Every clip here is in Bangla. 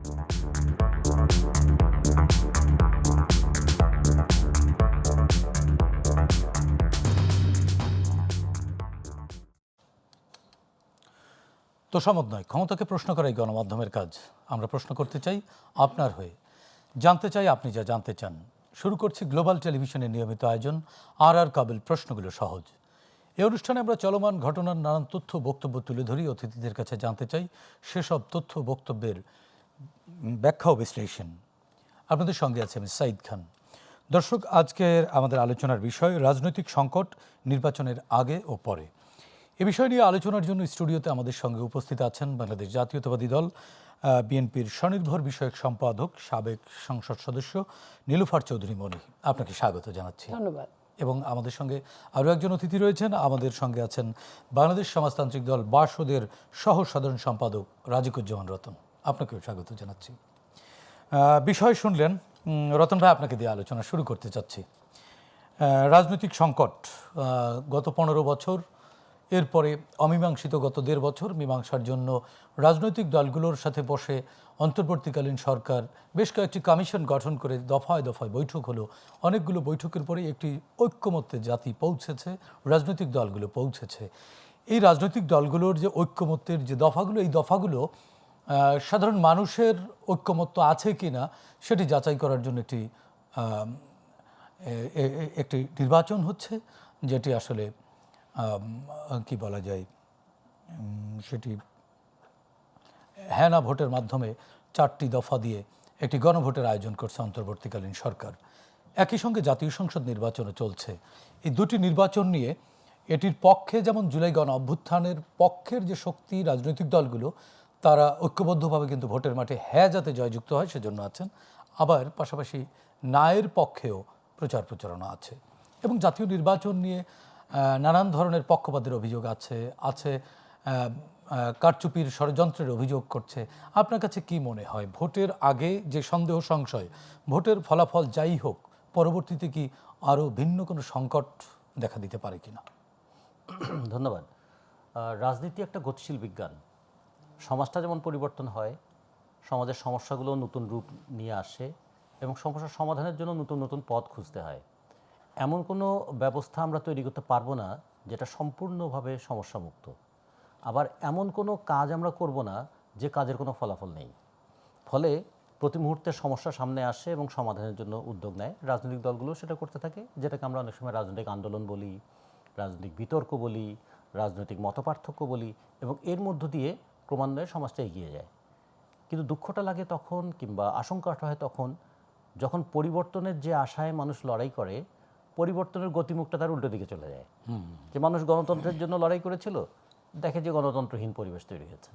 তোষামোদ নয়, ক্ষমতাকে প্রশ্ন করাই গণমাধ্যমের কাজ। আমরা প্রশ্ন করতে চাই আপনার হয়ে, জানতে চাই আপনি যা জানতে চান। শুরু করছি গ্লোবাল টেলিভিশনের নিয়মিত আয়োজন আর কাবিল প্রশ্নগুলো সহজ। এই অনুষ্ঠানে আমরা চলমান ঘটনার নানান তথ্য বক্তব্য তুলে ধরি, অতিথিদের কাছে জানতে চাই সেসব তথ্য বক্তব্যের ব্যাখ্যা ও বিশ্লেষণ। আপনাদের সঙ্গে আছে আমি সাইদ খান। দর্শক, আজকের আমাদের আলোচনার বিষয় রাজনৈতিক সংকট নির্বাচনের আগে ও পরে। এ বিষয় নিয়ে আলোচনার জন্য স্টুডিওতে আমাদের সঙ্গে উপস্থিত আছেন বাংলাদেশ জাতীয়তাবাদী দল বিএনপির স্বনির্ভর বিষয়ক সম্পাদক সাবেক সংসদ সদস্য নীলুফার চৌধুরী মনি। আপনাকে স্বাগত জানাচ্ছি। ধন্যবাদ। এবং আমাদের সঙ্গে আরও একজন অতিথি রয়েছেন, আমাদের সঙ্গে আছেন বাংলাদেশ সমাজতান্ত্রিক দল বাসদের সহ সাধারণ সম্পাদক রাজিকুজ্জামান রতন। আপনাকেও স্বাগত জানাচ্ছি। বিষয় শুনলেন, রতন ভাই আপনাকে দিয়ে আলোচনা শুরু করতে চাচ্ছি। রাজনৈতিক সংকট গত 15 বছর, এরপরে অমীমাংসিত গত 1.5 বছর। মীমাংসার জন্য রাজনৈতিক দলগুলোর সাথে বসে অন্তর্বর্তীকালীন সরকার বেশ কয়েকটি কমিশন গঠন করে দফায় দফায় বৈঠক হলো। অনেকগুলো বৈঠকের পরে একটি ঐক্যমত্যে জাতি পৌঁছেছে, রাজনৈতিক দলগুলো পৌঁছেছে। এই রাজনৈতিক দলগুলোর যে ঐক্যমত্যের যে দফাগুলো, এই দফাগুলো সাধারণ মানুষের ঐক্যমত্য আছে কি না সেটি যাচাই করার জন্য একটি নির্বাচন হচ্ছে, যেটি আসলে কি বলা যায়, সেটি হ্যাঁ না ভোটের মাধ্যমে 4টি দফা দিয়ে একটি গণভোটের আয়োজন করছে অন্তর্বর্তীকালীন সরকার। একই সঙ্গে জাতীয় সংসদ নির্বাচনও চলছে। এই দুটি নির্বাচন নিয়ে এটির পক্ষে যেমন জুলাই গণ অভ্যুত্থানের পক্ষের যে শক্তি রাজনৈতিক দলগুলো, তারা ঐক্যবদ্ধভাবে কিন্তু ভোটের মাঠে হ্যাঁ যাতে জয়যুক্ত হয় সেজন্য আছেন। আবার পাশাপাশি নায়ের পক্ষেও প্রচার প্রচারণা আছে। এবং জাতীয় নির্বাচন নিয়ে নানান ধরনের পক্ষপাতের অভিযোগ আছে কারচুপির ষড়যন্ত্রের অভিযোগ করছে। আপনার কাছে কি মনে হয়, ভোটের আগে যে সন্দেহ সংশয়, ভোটের ফলাফল যাই হোক, পরবর্তীতে কি আরও ভিন্ন কোনো সংকট দেখা দিতে পারে কিনা? ধন্যবাদ। রাজনীতি একটা গতিশীল বিজ্ঞান। সমাজটা যেমন পরিবর্তন হয়, সমাজের সমস্যাগুলো নতুন রূপ নিয়ে আসে এবং সমস্যার সমাধানের জন্য নতুন নতুন পথ খুঁজতে হয়। এমন কোনো ব্যবস্থা আমরা তৈরি করতে পারবো না যেটা সম্পূর্ণভাবে সমস্যামুক্ত। আবার এমন কোনো কাজ আমরা করব না যে কাজের কোনো ফলাফল নেই। ফলে প্রতি মুহূর্তে সমস্যা সামনে আসে এবং সমাধানের জন্য উদ্যোগ নেয়। রাজনৈতিক দলগুলো সেটা করতে থাকে, যেটাকে আমরা অনেক সময় রাজনৈতিক আন্দোলন বলি, রাজনৈতিক বিতর্ক বলি, রাজনৈতিক মতপার্থক্য বলি, এবং এর মধ্য দিয়ে ক্রমান্বয়ে সমাজটা এগিয়ে যায়। কিন্তু দুঃখটা লাগে তখন, কিংবা আশঙ্কাটা হয় তখন, যখন পরিবর্তনের যে আশায় মানুষ লড়াই করে, পরিবর্তনের গতিমুখটা তার উল্টো দিকে চলে যায়। যে মানুষ গণতন্ত্রের জন্য লড়াই করেছিল, দেখে যে গণতন্ত্রহীন পরিবেশ তৈরি হয়েছে।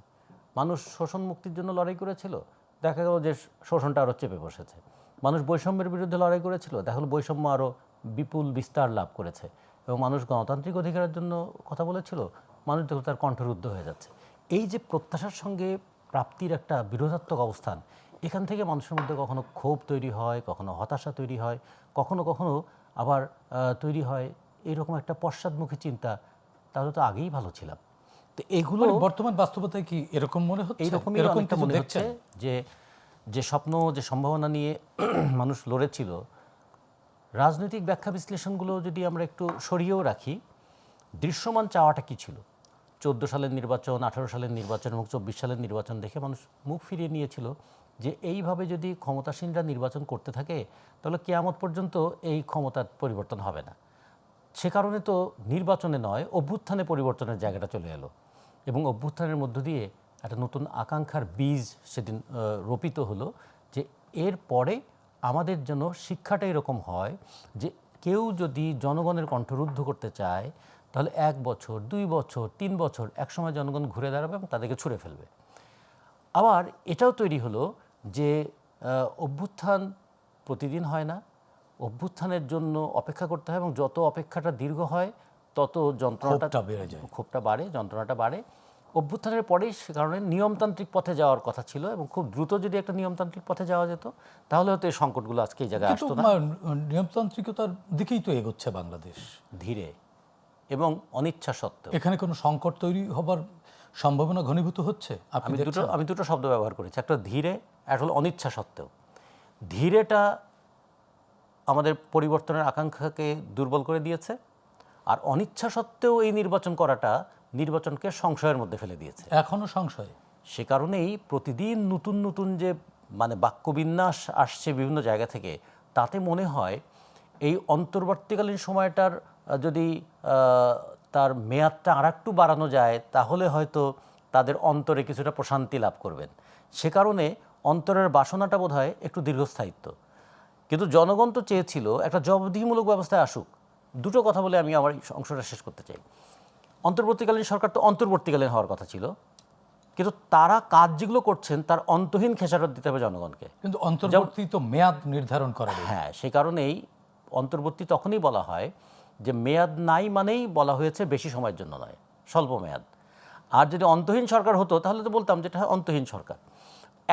মানুষ শোষণ মুক্তির জন্য লড়াই করেছিল, দেখা গেল যে শোষণটা আরও চেপে বসেছে। মানুষ বৈষম্যের বিরুদ্ধে লড়াই করেছিল, দেখা গেল বৈষম্য আরও বিপুল বিস্তার লাভ করেছে। এবং মানুষ গণতান্ত্রিক অধিকারের জন্য কথা বলেছিল, মানুষ দেখো তার কণ্ঠরুদ্ধ হয়ে যাচ্ছে। এই যে প্রত্যাশার সঙ্গে প্রাপ্তির একটা বিরোধাত্মক অবস্থান, এখান থেকে মানুষের মধ্যে কখনো ক্ষোভ তৈরি হয়, কখনো হতাশা তৈরি হয়, কখনো কখনো আবার তৈরি হয় এইরকম একটা পশ্চাদমুখী চিন্তা, তাহলে তো আগেই ভালো ছিলাম। তো এগুলো বর্তমান বাস্তবতায় কি এরকম মনে হচ্ছে? এইরকমই অনেকটা মনে হচ্ছে যে যে স্বপ্ন, যে সম্ভাবনা নিয়ে মানুষ লড়েছিল, রাজনৈতিক ব্যাখ্যা বিশ্লেষণগুলো যদি আমরা একটু সরিয়েও রাখি, দৃশ্যমান চাওয়াটা কী ছিল? 14 সালের নির্বাচন, 18 সালের নির্বাচন এবং 24 সালের নির্বাচন দেখে মানুষ মুখ ফিরিয়ে নিয়েছিল যে এইভাবে যদি ক্ষমতাসীনরা নির্বাচন করতে থাকে তাহলে কিয়ামত পর্যন্ত এই ক্ষমতার পরিবর্তন হবে না। সে কারণে তো নির্বাচনে নয়, অভ্যুত্থানে পরিবর্তনের জায়গাটা চলে এলো, এবং অভ্যুত্থানের মধ্য দিয়ে একটা নতুন আকাঙ্ক্ষার বীজ সেদিন রোপিত হলো যে এর পরে আমাদের জন্য শিক্ষাটা এরকম হয় যে কেউ যদি জনগণের কণ্ঠরুদ্ধ করতে চায় তাহলে 1 বছর, 2 বছর, 3 বছর একসময় জনগণ ঘুরে দাঁড়াবে এবং তাদেরকে ছুঁড়ে ফেলবে। আবার এটাও তৈরি হলো যে অভ্যুত্থান প্রতিদিন হয় না, অভ্যুত্থানের জন্য অপেক্ষা করতে হয়, এবং যত অপেক্ষাটা দীর্ঘ হয় তত যন্ত্রণাটা বেড়ে যায়, ক্ষোভটা বাড়ে, যন্ত্রণাটা বাড়ে। অভ্যুত্থানের পরেই সে কারণে নিয়মতান্ত্রিক পথে যাওয়ার কথা ছিল, এবং খুব দ্রুত যদি একটা নিয়মতান্ত্রিক পথে যাওয়া যেত তাহলে হয়তো এই সংকটগুলো আজকে এই জায়গায় আসতো না। নিয়মতান্ত্রিকতার দিকেই তো এগোচ্ছে বাংলাদেশ ধীরে এবং অনিচ্ছা সত্ত্বেও। এখানে কোনো সংকট তৈরি হবার সম্ভাবনা ঘনীভূত হচ্ছে? আমি দুটো শব্দ ব্যবহার করেছি, একটা ধীরে, একটা হলো অনিচ্ছা সত্ত্বেও। ধীরেটা আমাদের পরিবর্তনের আকাঙ্ক্ষাকে দুর্বল করে দিয়েছে, আর অনিচ্ছা সত্ত্বেও এই নির্বাচন করাটা নির্বাচনকে সংশয়ের মধ্যে ফেলে দিয়েছে। এখনো সংশয়। সে কারণেই প্রতিদিন নতুন নতুন যে মানে বাক্যবিন্যাস আসছে বিভিন্ন জায়গা থেকে, তাতে মনে হয় এই অন্তর্বর্তীকালীন সময়টার যদি তার মেয়াদটা আর একটু বাড়ানো যায় তাহলে হয়তো তাদের অন্তরে কিছুটা প্রশান্তি লাভ করবেন। সে কারণে অন্তরের বাসনাটা বোধহয় একটু দীর্ঘস্থায়িত্ব। কিন্তু জনগণ তো চেয়েছিল একটা জবাবদিহিমূলক ব্যবস্থায় আসুক। দুটো কথা বলে আমি আমার অংশটা শেষ করতে চাই। অন্তর্বর্তীকালীন সরকার তো অন্তর্বর্তীকালীন হওয়ার কথা ছিল, কিন্তু তারা কাজ যেগুলো করছেন তার অন্তহীন খেসারত দিতে হবে জনগণকে। কিন্তু অন্তর্বর্তী তো মেয়াদ নির্ধারণ করা যায়। হ্যাঁ, সেই কারণেই অন্তর্বর্তী তখনই বলা হয় যে মেয়াদ নাই মানেই বলা হয়েছে বেশি সময়ের জন্য নয়, স্বল্প মেয়াদ। আর যদি অন্তহীন সরকার হতো তাহলে তো বলতাম যেটা অন্তহীন সরকার।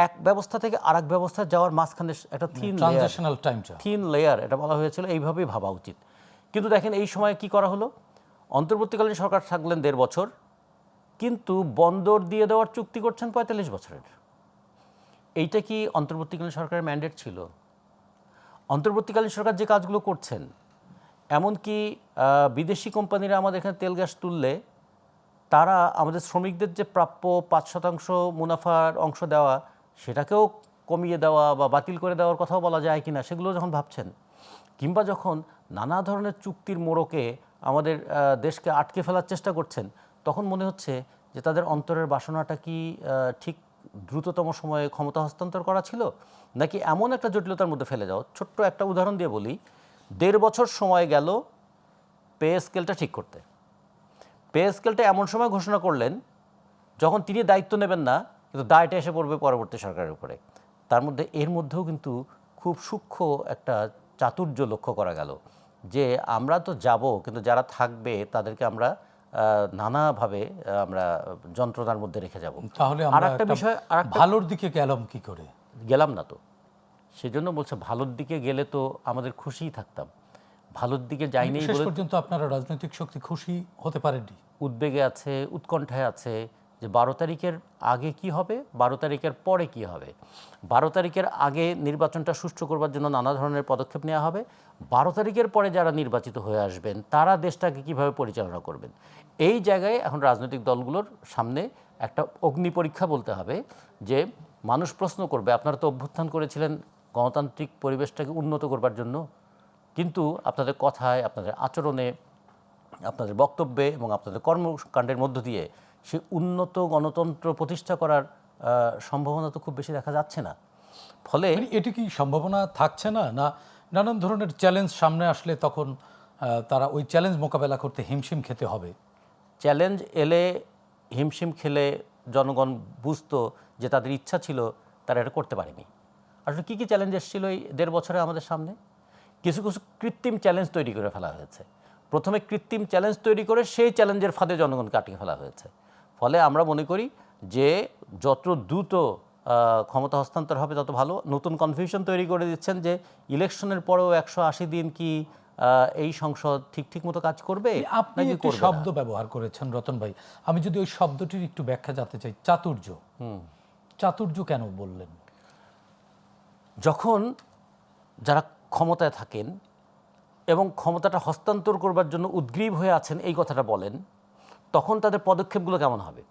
এক ব্যবস্থা থেকে আর এক ব্যবস্থায় যাওয়ার মাঝখানে একটা ট্রানজিশনাল টাইমটা থিন লেয়ার, এটা বলা হয়েছিল, এইভাবেই ভাবা উচিত। কিন্তু দেখেন এই সময় কি করা হলো, অন্তর্বর্তীকালীন সরকার থাকলেন 1.5 বছর, কিন্তু বন্দর দিয়ে দেওয়ার চুক্তি করছেন 45 বছরের। এইটা কি অন্তর্বর্তীকালীন সরকারের ম্যান্ডেট ছিল? অন্তর্বর্তীকালীন সরকার যে কাজগুলো করছেন, এমনকি বিদেশি কোম্পানিরা আমাদের এখানে তেল গ্যাস তুললে তারা আমাদের শ্রমিকদের যে প্রাপ্য 5% মুনাফার অংশ দেওয়া, সেটাকেও কমিয়ে দেওয়া বা বাতিল করে দেওয়ার কথাও বলা যায় কিনা সেগুলো যখন ভাবছেন, কিংবা যখন নানা ধরনের চুক্তির মোড়কে আমাদের দেশকে আটকে ফেলার চেষ্টা করছেন, তখন মনে হচ্ছে যে তাদের অন্তরের বাসনাটা কি ঠিক দ্রুততম সময়ে ক্ষমতা হস্তান্তর করা ছিল, নাকি এমন একটা জটিলতার মধ্যে ফেলে যাও। ছোট্ট একটা উদাহরণ দিয়ে বলি, 1.5 বছর সময় গেল পে স্কেলটা ঠিক করতে। পে স্কেলটা এমন সময় ঘোষণা করলেন যখন তিনি দায়িত্ব নেবেন না, কিন্তু দায়টা এসে পড়বে পরবর্তী সরকারের উপরে। তার মধ্যে এর মধ্যেও কিন্তু খুব সূক্ষ্ম একটা চাতুর্য লক্ষ্য করা গেল যে আমরা তো যাব, কিন্তু যারা থাকবে তাদেরকে আমরা নানাভাবে আমরা যন্ত্রণার মধ্যে রেখে যাব। তাহলে আর আমরা একটা বিষয়, ভালোর দিকে গেলাম কি করে? গেলাম না তো, সেজন্য বলছে ভালোর দিকে গেলে তো আমাদের খুশিই থাকতাম, ভালোর দিকে যাইনি শেষ বলে পর্যন্ত আপনারা রাজনৈতিক শক্তি খুশি হতে পারেননি। উদ্বেগে আছে, উৎকণ্ঠায় আছে যে 12 তারিখের আগে কি হবে, 12 তারিখের পরে কি হবে। 12 তারিখের আগে নির্বাচনটা সুষ্ঠু করবার জন্য নানা ধরনের পদক্ষেপ নেওয়া হবে। 12 তারিখের পরে যারা নির্বাচিত হয়ে আসবেন তারা দেশটাকে কিভাবে পরিচালনা করবেন, এই জায়গায় এখন রাজনৈতিক দলগুলোর সামনে একটা অগ্নি পরীক্ষা বলতে হবে। যে মানুষ প্রশ্ন করবে, আপনারা তো অভ্যুত্থান করেছিলেন গণতান্ত্রিক পরিবেশটাকে উন্নত করবার জন্য, কিন্তু আপনাদের কথায়, আপনাদের আচরণে, আপনাদের বক্তব্যে এবং আপনাদের কর্মকাণ্ডের মধ্য দিয়ে সেই উন্নত গণতন্ত্র প্রতিষ্ঠা করার সম্ভাবনা তো খুব বেশি দেখা যাচ্ছে না। ফলে এটি কি সম্ভাবনা থাকছে না, না নানান ধরনের চ্যালেঞ্জ সামনে আসলে তখন তারা ওই চ্যালেঞ্জ মোকাবেলা করতে হিমশিম খেতে হবে? চ্যালেঞ্জ এলে হিমশিম খেলে জনগণ বুঝতো যে তাদের ইচ্ছা ছিল, তারা এটা করতে পারেনি। আসলে কী কী চ্যালেঞ্জ এসেছিল এই 1.5 বছরে আমাদের সামনে? কিছু কিছু কৃত্রিম চ্যালেঞ্জ তৈরি করে ফেলা হয়েছে। প্রথমে কৃত্রিম চ্যালেঞ্জ তৈরি করে সেই চ্যালেঞ্জের ফাঁদে জনগণকে আটকে ফেলা হয়েছে। ফলে আমরা মনে করি যে যত দ্রুত ক্ষমতা হস্তান্তর হবে তত ভালো। নতুন কনফিউশন তৈরি করে দিচ্ছেন যে ইলেকশনের পরেও 180 দিন কি এই সংসদ ঠিক মতো কাজ করবে। আপনি একটি শব্দ ব্যবহার করেছেন রতন ভাই, আমি যদি ওই শব্দটির একটু ব্যাখ্যা জানতে চাই। চাতুর্য। চাতুর্য কেন বললেন? যখন যারা ক্ষমতায় থাকেন এবং ক্ষমতাটা হস্তান্তর করবার জন্য উদ্গ্রীব হয়ে আছেন এই কথাটা বলেন, তখন তাদের পদক্ষেপগুলো কেমন হবে?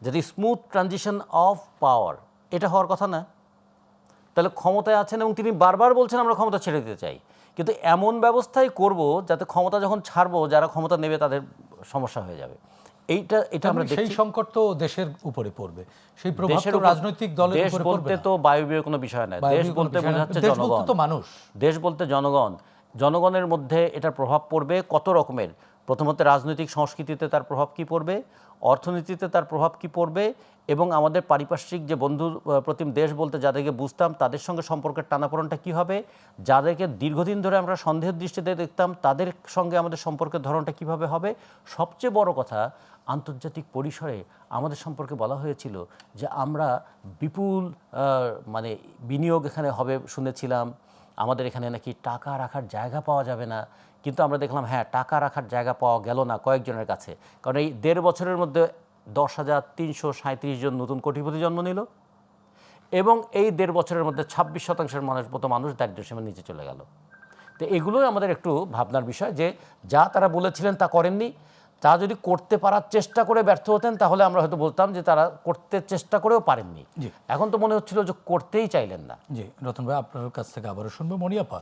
যদি স্মুথ ট্রানজিশন অফ পাওয়ার, এটা হওয়ার কথা না। তাহলে ক্ষমতায় আছেন এবং তিনি বারবার বলছেন আমরা ক্ষমতা ছেড়ে দিতে চাই, কিন্তু এমন ব্যবস্থাই করব যাতে ক্ষমতা যখন ছাড়বো যারা ক্ষমতা নেবে তাদের সমস্যা হয়ে যাবে। এটা আমরা সেই সংকট তো দেশের উপরে পড়বে, সেই প্রভাব তো রাজনৈতিক দলের উপরে পড়বে। দেশ বলতে তো বায়বীয় কোনো বিষয় নয়, দেশ বলতে বোঝাচ্ছে জনগণ, মানুষ। দেশ বলতে জনগণ। জনগণের মধ্যে এটার প্রভাব পড়বে কত রকমের। প্রথমত রাজনৈতিক সংস্কৃতিতে তার প্রভাব কি পড়বে, অর্থনীতিতে তার প্রভাব কি পড়বে, এবং আমাদের পারিপার্শ্বিক যে বন্ধু প্রতিম দেশ বলতে যাদেরকে বুঝতাম তাদের সঙ্গে সম্পর্কের টানাপোড়েনটা কী হবে, যাদেরকে দীর্ঘদিন ধরে আমরা সন্দেহের দৃষ্টিতে দেখতাম তাদের সঙ্গে আমাদের সম্পর্কের ধরনটা কিভাবে হবে। সবচেয়ে বড় কথা, আন্তর্জাতিক পরিসরে আমাদের সম্পর্কে বলা হয়েছিল যে আমরা বিপুল মানে বিনিয়োগ এখানে হবে শুনেছিলাম, আমাদের এখানে নাকি টাকা রাখার জায়গা পাওয়া যাবে না, কিন্তু আমরা দেখলাম হ্যাঁ টাকা রাখার জায়গা পাওয়া গেল না কয়েকজনের কাছে, কারণ এই 1.5 বছরের মধ্যে 10,337 জন নতুন কোটিপতি জন্ম নিল। এবং এই 1.5 বছরের মধ্যে 26% মতো মানুষ দারিদ্র্যসীমার নিচে চলে গেল। তো এগুলোই আমাদের একটু ভাবনার বিষয়, যে যা তারা বলেছিলেন তা করেননি। তা যদি করতে পারার চেষ্টা করে ব্যর্থ হতেন তাহলে আমরা হয়তো বলতাম যে তারা করতে চেষ্টা করেও পারেননি। এখন তো মনে হচ্ছিল যে করতেই চাইলেন না। জি রতন ভাই, আপনার কাছ থেকে আবারও শুনবো। মনিয়াপা,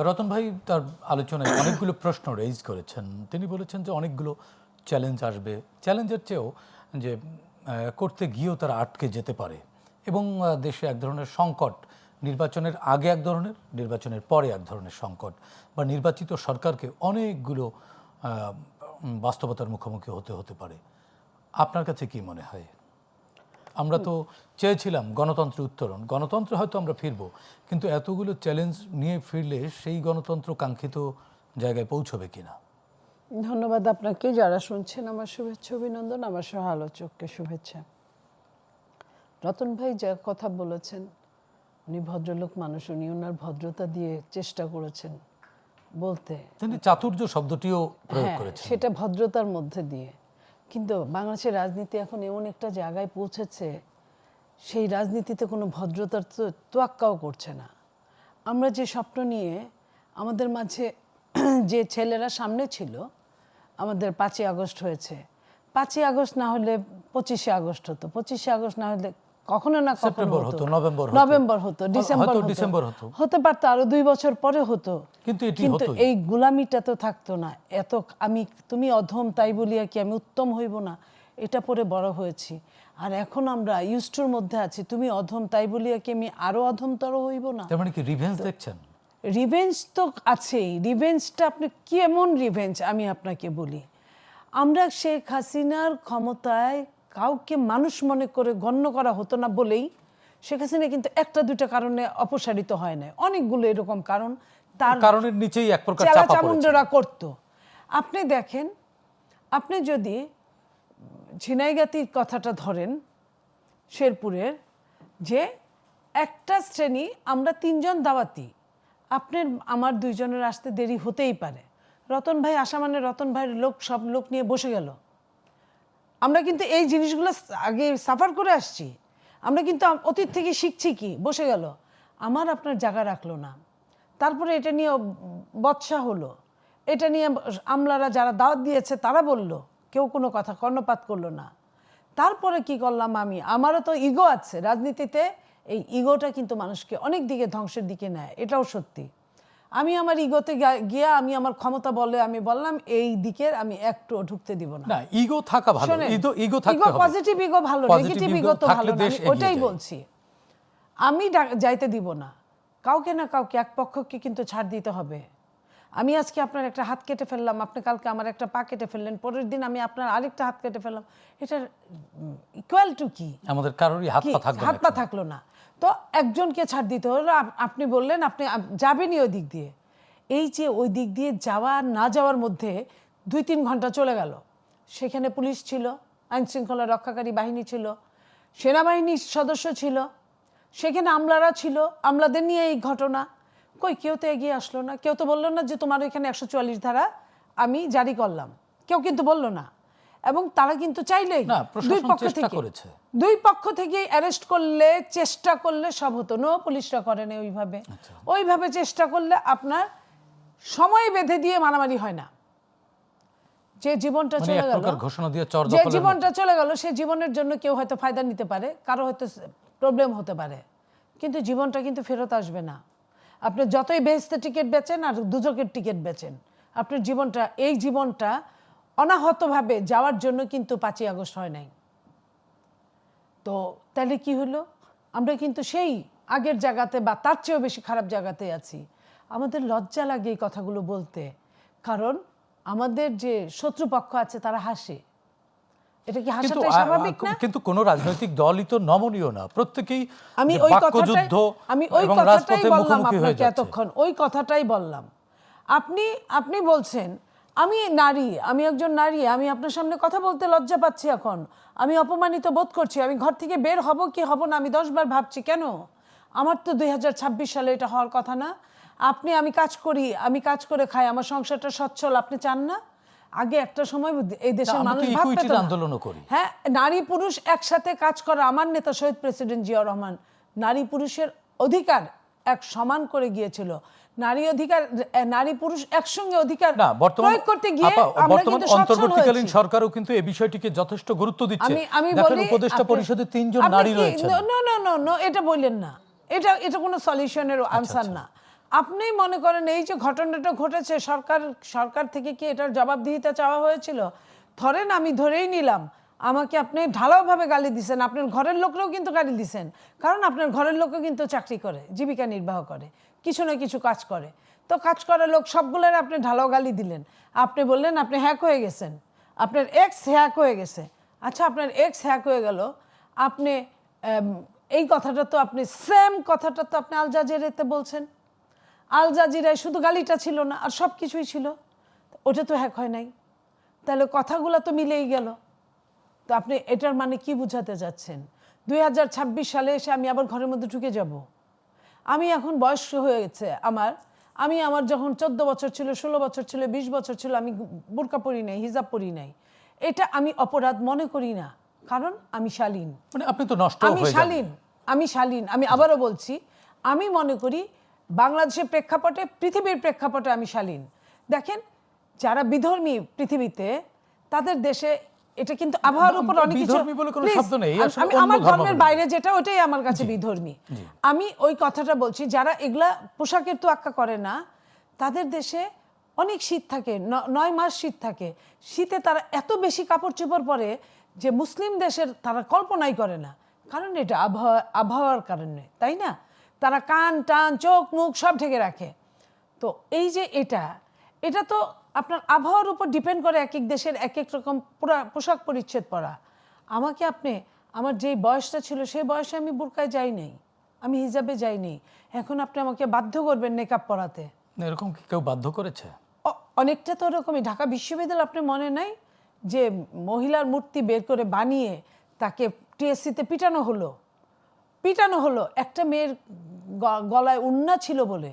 রতন ভাই তার আলোচনায় অনেকগুলো প্রশ্ন রেইজ করেছেন। তিনি বলেছেন যে অনেকগুলো চ্যালেঞ্জ আসবে, চ্যালেঞ্জের চেয়েও যে করতে গিয়েও তারা আটকে যেতে পারে, এবং দেশে এক ধরনের সংকট, নির্বাচনের আগে এক ধরনের, নির্বাচনের পরে এক ধরনের সংকট, বা নির্বাচিত সরকারকে অনেকগুলো বাস্তবতার মুখোমুখি হতে পারে। আপনার কাছে কি মনে হয়? আমরা তো চেয়েছিলাম গণতন্ত্রের উত্তরণ, গণতন্ত্রে হয়তো আমরা ফিরবো, কিন্তু এতগুলো চ্যালেঞ্জ নিয়ে ফিরলে সেই গণতন্ত্র কাঙ্ক্ষিত জায়গায় পৌঁছবে কিনা? ধন্যবাদ আপনাকে। যারা শুনছেন আমার শুভেচ্ছা অভিনন্দন, আমার সহ আলোচককে শুভেচ্ছা। রতন ভাই যা কথা বলেছেন, উনি ভদ্রলোক মানুষ, উনি ওনার ভদ্রতা দিয়ে চেষ্টা করেছেন বলতে। তিনি চাতুর্য শব্দটিও প্রয়োগ হ্যাঁ, করেছেন। সেটা ভদ্রতার মধ্যে দিয়ে। কিন্তু বাংলাদেশের রাজনীতি এখন এমন একটা জায়গায় পৌঁছেছে, সেই রাজনীতিতে কোনো ভদ্রতার তো তোয়াক্কাও করছে না। আমরা যে স্বপ্ন নিয়ে আমাদের মাঝে যে ছেলেরা সামনে ছিল, আমাদের 5ই আগস্ট হয়েছে, 5ই আগস্ট না হলে 25শে আগস্ট হতো, 25শে আগস্ট না হলে কখনো না কখনো সেপ্টেম্বর হতো, নভেম্বর হতো, ডিসেম্বর হতো, হতে পারতো আরো 2 বছর পরে হতো। কিন্তু এই গুলামিটা তো থাকতো না। এত তুমি অধম তাই বলিয়া কি আমি উত্তম হইব না, এটা পরে বড় হয়েছি। আর এখন আমরা ইউস্টুর মধ্যে আছি, তুমি অধম তাই বলিয়া কি আমি আরো অধমতর হইব না। তার মানে কি রিভেঞ্জ দেখছেন? রিভেঞ্জ তো আছেই। রিভেঞ্জটা আপনি কেমন রিভেঞ্জ আমি আপনাকে বলি। আমরা শেখ হাসিনার ক্ষমতায় কাউকে মানুষ মনে করে গণ্য করা হতো না বলেই শেখ হাসিনা কিন্তু 1-2টা কারণে অপসারিত হয় না, অনেকগুলো এরকম কারণ তার কারণের নিচেই এক প্রকার চেলা চাপা পড়েছে। চামুন্ডরা করতো। আপনি দেখেন, আপনি যদি ঝিনাইগাতির কথাটা ধরেন, শেরপুরের, যে একটা শ্রেণী, আমরা 3 জন দাওয়াতি, আপনার আমার 2 জনের আসতে দেরি হতেই পারে। রতন ভাই আসা মানে রতন ভাইয়ের লোক সব লোক নিয়ে বসে গেল। আমরা কিন্তু এই জিনিসগুলো আগে সাফার করে আসছি। আমরা কিন্তু অতীত থেকে শিখছি কি, বসে গেল, আমার আপনার জায়গা রাখলো না। তারপরে এটা নিয়ে বৎসা হলো, এটা নিয়ে আমলারা যারা দাওয়াত দিয়েছে তারা বলল, কেউ কোনো কথা কর্ণপাত করলো না। তারপরে কি করলাম আমি, আমারও তো ইগো আছে রাজনীতিতে, এই ইগোটা কিন্তু মানুষকে অনেক দিকে ধ্বংসের দিকে নেয়, এটাও সত্যি। আমি আমার ইগোতে গিয়ে আমি আমার ক্ষমতা বলে আমি বললাম এই দিকে আমি একটু ঢুকতে দিব না। না, ইগো থাকা ভালো, ইগো থাকতে হবে। পজিটিভ ইগো ভালো, নেগেটিভ ইগো তো ভালো না, ওটাই বলছি। আমি যাইতে দিব না কাউকে, না কাউকে, এক পক্ষকে কিন্তু ছাড় দিতে হবে। আমি আজকে আপনার একটা হাত কেটে ফেললাম, আপনি কালকে আমার একটা পা কেটে ফেললেন, পরের দিন আমি আপনার আরেকটা হাত কেটে ফেললাম, এটা ইকুয়াল টু কি? আমাদের কারোরই হাত পা থাকলো না। তো একজনকে ছাড় দিতে হলো। আপনি বললেন আপনি যাবেনই ওই দিক দিয়ে, এই যে ওই দিক দিয়ে যাওয়া না যাওয়ার মধ্যে 2-3 ঘন্টা চলে গেল। সেখানে পুলিশ ছিল, আইন শৃঙ্খলা রক্ষাকারী বাহিনী ছিল, সেনাবাহিনীর সদস্য ছিল, সেখানে আমলারা ছিল, আমলাদের নিয়ে এই ঘটনা। কই কেউ তো এগিয়ে আসলো না, কেউ তো বললো না যে তোমার ওইখানে 144 ধারা আমি জারি করলাম, কেউ কিন্তু বললো না। এবং তারা কিন্তু চাইলেই দুই পক্ষ থেকে অ্যারেস্ট করলে, চেষ্টা করলে সব হতো। নো, পুলিশরা করে না ওইভাবে। ওইভাবে চেষ্টা করলে আপনার সময় বেঁধে দিয়ে মারামারি হয় না। যে জীবনটা চলে গেল, যে জীবনটা চলে গেল, সে জীবনের জন্য কেউ হয়তো ফায়দা নিতে পারে, কারো হয়তো প্রবলেম হতে পারে, কিন্তু জীবনটা কিন্তু ফেরত আসবে না। আপনি যতই বেহেশতের টিকিট বেচেন আর দুজকের টিকিট বেচেন, আপনার জীবনটা, এই জীবনটা অনাহতভাবে যাওয়ার জন্য কিন্তু 5ই আগস্ট হয় নাই। তো তাহলে কি হলো, আমরা কিন্তু সেই আগের জায়গাতে বা তার চেয়েও বেশি খারাপ জায়গাতে আছি। আমাদের লজ্জা লাগে এই কথাগুলো বলতে, কারণ আমাদের যে শত্রুপক্ষ আছে তারা হাসে। এটা কি হাসাটাই স্বাভাবিক না? কিন্তু কোন রাজনৈতিক দলই তো নমনীয় না, প্রত্যেকেই আমি ওই কথাটাই বললাম আপনাকে এতক্ষণ, ওই কথাটাই বললাম। আপনি বলছেন আমি নারী, আমি একজন নারী, আমি আপনার সামনে কথা বলতে লজ্জা পাচ্ছি, এখন আমি অপমানিত বোধ করছি, আমি ঘর থেকে বের হব কি হব না আমি 10 বার ভাবছি। কেন? আমার তো 2026 সালে এটা হওয়ার কথা না। আমি কাজ করি, আমি কাজ করে খাই, আমার সংসারটা সচ্ছল, আপনি চান না? আগে একটা সময় এই দেশের মানুষ ভাবতো, আন্দোলন করি, হ্যাঁ, নারী পুরুষ একসাথে কাজ করা। আমার নেতা শহীদ প্রেসিডেন্ট জিয়াউর রহমান নারী পুরুষের অধিকার এক সমান করে গিয়েছিল। নারী পুরুষ একসঙ্গে অধিকার না, বর্তমান প্রয়োগ করতে গিয়ে আপা, আমরা বর্তমান কিন্তু সচ্ছল অন্তর্বর্তীকালীন হয়েছি। সরকারও কিন্তু এই বিষয়টিকে যথেষ্ট গুরুত্ব দিচ্ছে। আমি দেখেন বলি, উপদেষ্টা পরিষদে 3 জন নারী রয়েছেন। নো, এটা বললেন না, এটা কোনো সলিউশনের আনসার না। আপনি মনে করেন এই যে ঘটনাটা ঘটেছে, সরকার থেকে কি এটার জবাবদিহিতা চাওয়া হয়েছিল? ধরেন আমি ধরেই নিলাম আমাকে আপনি ঢালাওভাবে গালি দিছেন, আপনার ঘরের লোকরাও কিন্তু গালি দিছেন, কারণ আপনার ঘরের লোকও কিন্তু চাকরি করে, জীবিকা নির্বাহ করে, কিছু না কিছু কাজ করে। তো কাজ করার লোক সবগুলোর আপনি ঢালাও গালি দিলেন। আপনি বললেন আপনি হ্যাক হয়ে গেছেন, আপনার এক্স হ্যাক হয়ে গেছে। আচ্ছা, আপনার এক্স হ্যাক হয়ে গেল, আপনি এই কথাটা তো আপনি সেম কথাটা তো আপনি আল জাজিরাতে বলছেন। আল জাজিরায় শুধু গালিটা ছিল না, আর সব কিছুই ছিল, ওটা তো হ্যাক হয় নাই। তাহলে কথাগুলো তো মিলেই গেল। তো আপনি এটার মানে কি বুঝাতে যাচ্ছেন? 2026 সালে এসে আমি আবার ঘরের মধ্যে ঢুকে যাব? আমি এখন বয়স হয়ে গেছে আমার যখন 14 বছর ছিল, 16 বছর ছিল, 20 বছর ছিল, আমি বোরকা পরি নাই, হিজাব পরি নাই। এটা আমি অপরাধ মনে করি না, কারণ আমি শালীন। মানে আপনি তো নষ্ট আমি হয়ে যাবেন। শালীন। আমি আবারও বলছি, আমি মনে করি বাংলাদেশের প্রেক্ষাপটে, পৃথিবীর প্রেক্ষাপটে আমি শালীন। দেখেন, যারা বিধর্মী পৃথিবীতে, তাদের দেশে এটা কিন্তু আবহাওয়ার উপর অনেক কিছু। বিধর্মী বলে কোনো Please, শব্দ নেই, আসলে আমি অন্য আমার ধর্মের ধর্মাবলম্বী। বাইরে যেটা, ওটাই আমার কাছে বিধর্মী। আমি ওই কথাটা বলছি, যারা এগুলা পোশাকের তোয়াক্কা করে না, তাদের দেশে অনেক শীত থাকে, 9 মাস শীত থাকে। শীতে তারা এত বেশি কাপড় চোপড় পরে যে মুসলিম দেশের তারা কল্পনাই করে না, কারণ এটা আবহাওয়ার কারণে, তাই না? তারা কান টান চোখ মুখ সব ঢেকে রাখে। তো এই যে এটা তো আপনার আবহাওয়ার উপর ডিপেন্ড করে, এক এক দেশের এক এক রকম পোশাক পরিচ্ছদ পরা। আমাকে আপনি, আমার যেই বয়সটা ছিল সেই বয়সে আমি বোরকায় যাই নাই, আমি হিজাবে যাই নাই। এখন আপনি আমাকে বাধ্য করবেন নেকাব পরাতে? এরকম কি কেউ বাধ্য করেছে? অনেকটা তো ওরকমই। ঢাকা বিশ্ববিদ্যালয় আপনার মনে নাই যে মহিলার মূর্তি বের করে বানিয়ে তাকে টিএসসিতে পিটানো হলো একটা মেয়ের গলায় উন্না ছিল বলে,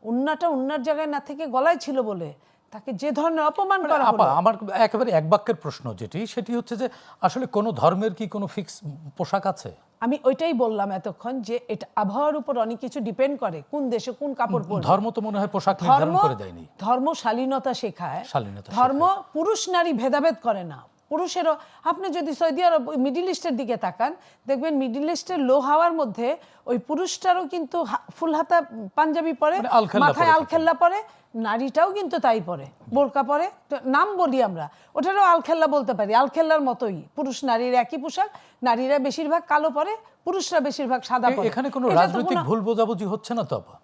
উন্নাটা উন্নার জায়গায় না থেকে গলায় ছিল বলে তাকে যে ধরনের অপমান করা আপা, হলো। আমার একেবারে এক বাক্যের প্রশ্ন সেটি হচ্ছে যে আসলে কোন ধর্মের কি কোনো ফিক্স পোশাক আছে? আমি ওইটাই বললাম এতক্ষণ, যে এটা আবহাওয়ার উপর অনেক কিছু ডিপেন্ড করে, কোন দেশে কোন কাপড় পরবে। ধর্ম তো মনে হয় পোশাক নির্ধারণ করে দেয়নি। ধর্ম শালীনতা শেখায়। শালীনতা ধর্ম পুরুষ নারী ভেদাভেদ করে না। পুরুষেরও, আপনি যদি সৌদি আরব মিডিল ইস্টের দিকে তাকান, দেখবেন মিডিল ইস্টের লো হাওয়ার মধ্যে ওই পুরুষটারও কিন্তু ফুল হাতা পাঞ্জাবি পরে, মানে আলখেল্লা মাথায় পরে আলখেল্লা পরে, নারীটাও কিন্তু তাই পরে, বোরকা পরে। তো নাম বলি আমরা, ওটারও আলখেল্লা বলতে পারি, আলখেল্লার মতোই পুরুষ নারীর একই পোশাক। নারীরা বেশিরভাগ কালো পরে, পুরুষরা বেশিরভাগ সাদা পরে। এখানে কোনো এটা তো রাজনৈতিক ভুল বোঝাবুঝি হচ্ছে না তো আপা?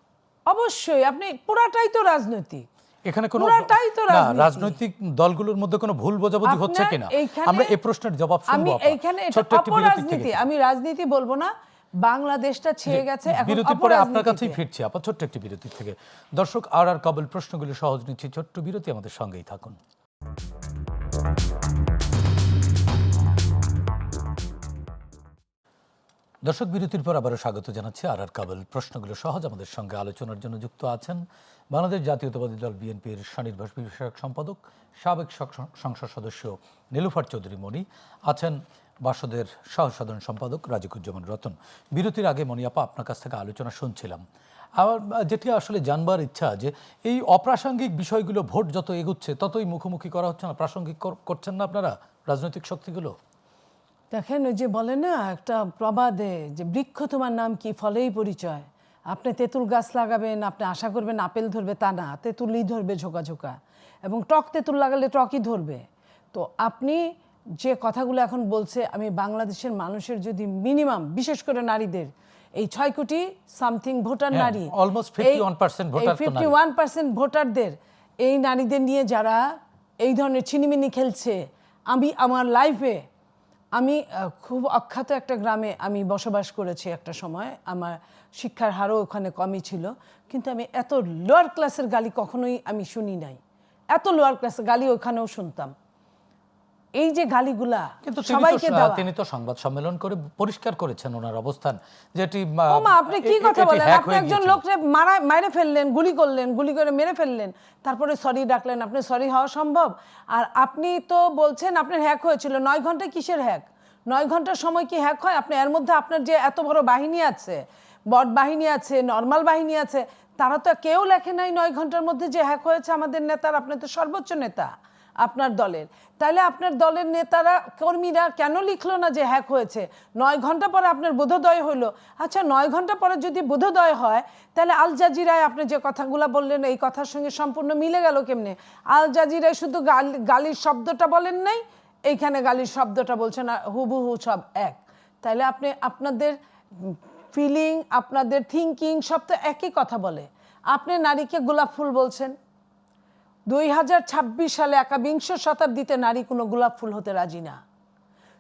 অবশ্যই, আপনি পুরাটাই তো রাজনৈতিক। এখানে কোনো পুরাটাই তো না, রাজনীতি। রাজনৈতিক দলগুলোর মধ্যে কোনো ভুল বোঝাবুঝি হচ্ছে আপনার কিনা এইখানে- আমরা এই প্রশ্নের জবাব শুনবো আমি আপা। এইখানে এটা ছোট্ট একটি বিরতি থেকে। অপরাজনীতি, আমি রাজনীতি বলবো না। বাংলাদেশটা ছেয়ে গেছে এখন বিরতির পরে আপনার অপরাজনীতিতে। কাছেই ফিরছি আপা, ছোট্ট একটি বিরতি থেকে। দর্শক, আর কাবুল প্রশ্নগুলো সহজ নিচ্ছি, ছোট্ট বিরতি, আমাদের সঙ্গেই থাকুন। দর্শক, বিরতির পর আবারও স্বাগত জানাচ্ছি। আর কাবুল প্রশ্নগুলো সহজ, আমাদের সঙ্গে আলোচনার জন্য যুক্ত আছেন বাংলাদেশ জাতীয়তাবাদী দল বিএনপির স্বনির্বাচন বিষয়ক সম্পাদক, সাবেক সংসদ সদস্য নীলুফার চৌধুরী মণি, আছেন বাসদের সহ-সাধারণ সম্পাদক রাজিকুজ্জামান রতন। বিরতির আগে মণি আপা, আপনার কাছ থেকে আলোচনা শুনছিলাম। আমার যেটি আসলে জানবার ইচ্ছা, যে এই অপ্রাসঙ্গিক বিষয়গুলো ভোট যত এগুচ্ছে ততই মুখোমুখি করা হচ্ছে না, প্রাসঙ্গিক করছেন না আপনারা রাজনৈতিক শক্তিগুলো? দেখেন, ওই যে বলে না একটা প্রবাদে, যে বৃক্ষ তোমার নাম কি, ফলেই পরিচয়। আপনি তেঁতুল গাছ লাগাবেন, আপনি আশা করবেন আপেল ধরবে, তা না, তেঁতুলই ধরবে ঝোঁকা ঝোঁকা, এবং টক তেঁতুল লাগালে টকই ধরবে। তো আপনি যে কথাগুলো এখন বলছে, আমি বাংলাদেশের মানুষের যদি মিনিমাম, বিশেষ করে নারীদের, এই 6 কোটি সামথিং ভোটার নারী, অলমোস্ট 51% ভোটার তো নারী। 51% ভোটারদের, এই নারীদের নিয়ে যারা এই ধরনের ছিনিমিনি খেলছে, আমি আমার লাইফে, আমি খুব অখ্যাত একটা গ্রামে আমি বসবাস করেছি একটা সময়, আমার শিক্ষার হারও ওখানে কমই ছিল, কিন্তু আমি এত লোয়ার ক্লাসের গালি কখনোই আমি শুনি নাই। এত লোয়ার ক্লাসের গালি ওখানেও শুনতাম। এই যে গালিগুলা কিন্তু সবাইকে দেওয়া, তিনি তো সংবাদ সম্মেলন করে পরিষ্কার করেছেন ওনার অবস্থান, যেটি ওমা আপনি কি কথা বলেন? আপনি একজন লোককে মেরে ফেললেন, গুলি করে মেরে ফেললেন, তারপরে সরি ডাকলেন। আপনি সরি হওয়া সম্ভব? আর আপনি তো বলছেন আপনার হ্যাক হয়েছিল। 9 ঘন্টায় কিসের হ্যাক? 9 ঘন্টার সময় কি হ্যাক হয়? আপনি এর মধ্যে আপনার যে এত বড় বাহিনী আছে, বট বাহিনী আছে, নর্মাল বাহিনী আছে, তারা তো কেউ লেখে নাই 9 ঘন্টার মধ্যে যে হ্যাক হয়েছে আমাদের নেতার। আপনি তো সর্বোচ্চ নেতা আপনার দলের, তাহলে আপনার দলের নেতারা কর্মীরা কেন লিখলো না যে হ্যাক হয়েছে? 9 ঘন্টা পরে আপনার বোধোদয় হইলো। আচ্ছা 9 ঘন্টা পরে যদি বোধোদয় হয়, তাহলে আল জাজিরায় আপনি যে কথাগুলো বললেন এই কথার সঙ্গে সম্পূর্ণ মিলে গেল কেমনে? আল জাজিরায় শুধু গালির শব্দটা বলেন নাই, এইখানে গালির শব্দটা বলছেন, হুবহু সব এক। তাহলে আপনি আপনাদের ফিলিং, আপনাদের থিঙ্কিং সব তো একই কথা বলে। আপনি নারীকে গোলাপ ফুল বলছেন। 2026 সালে 21 শতাব্দীতে নারী কোনো গোলাপ ফুল হতে রাজি না।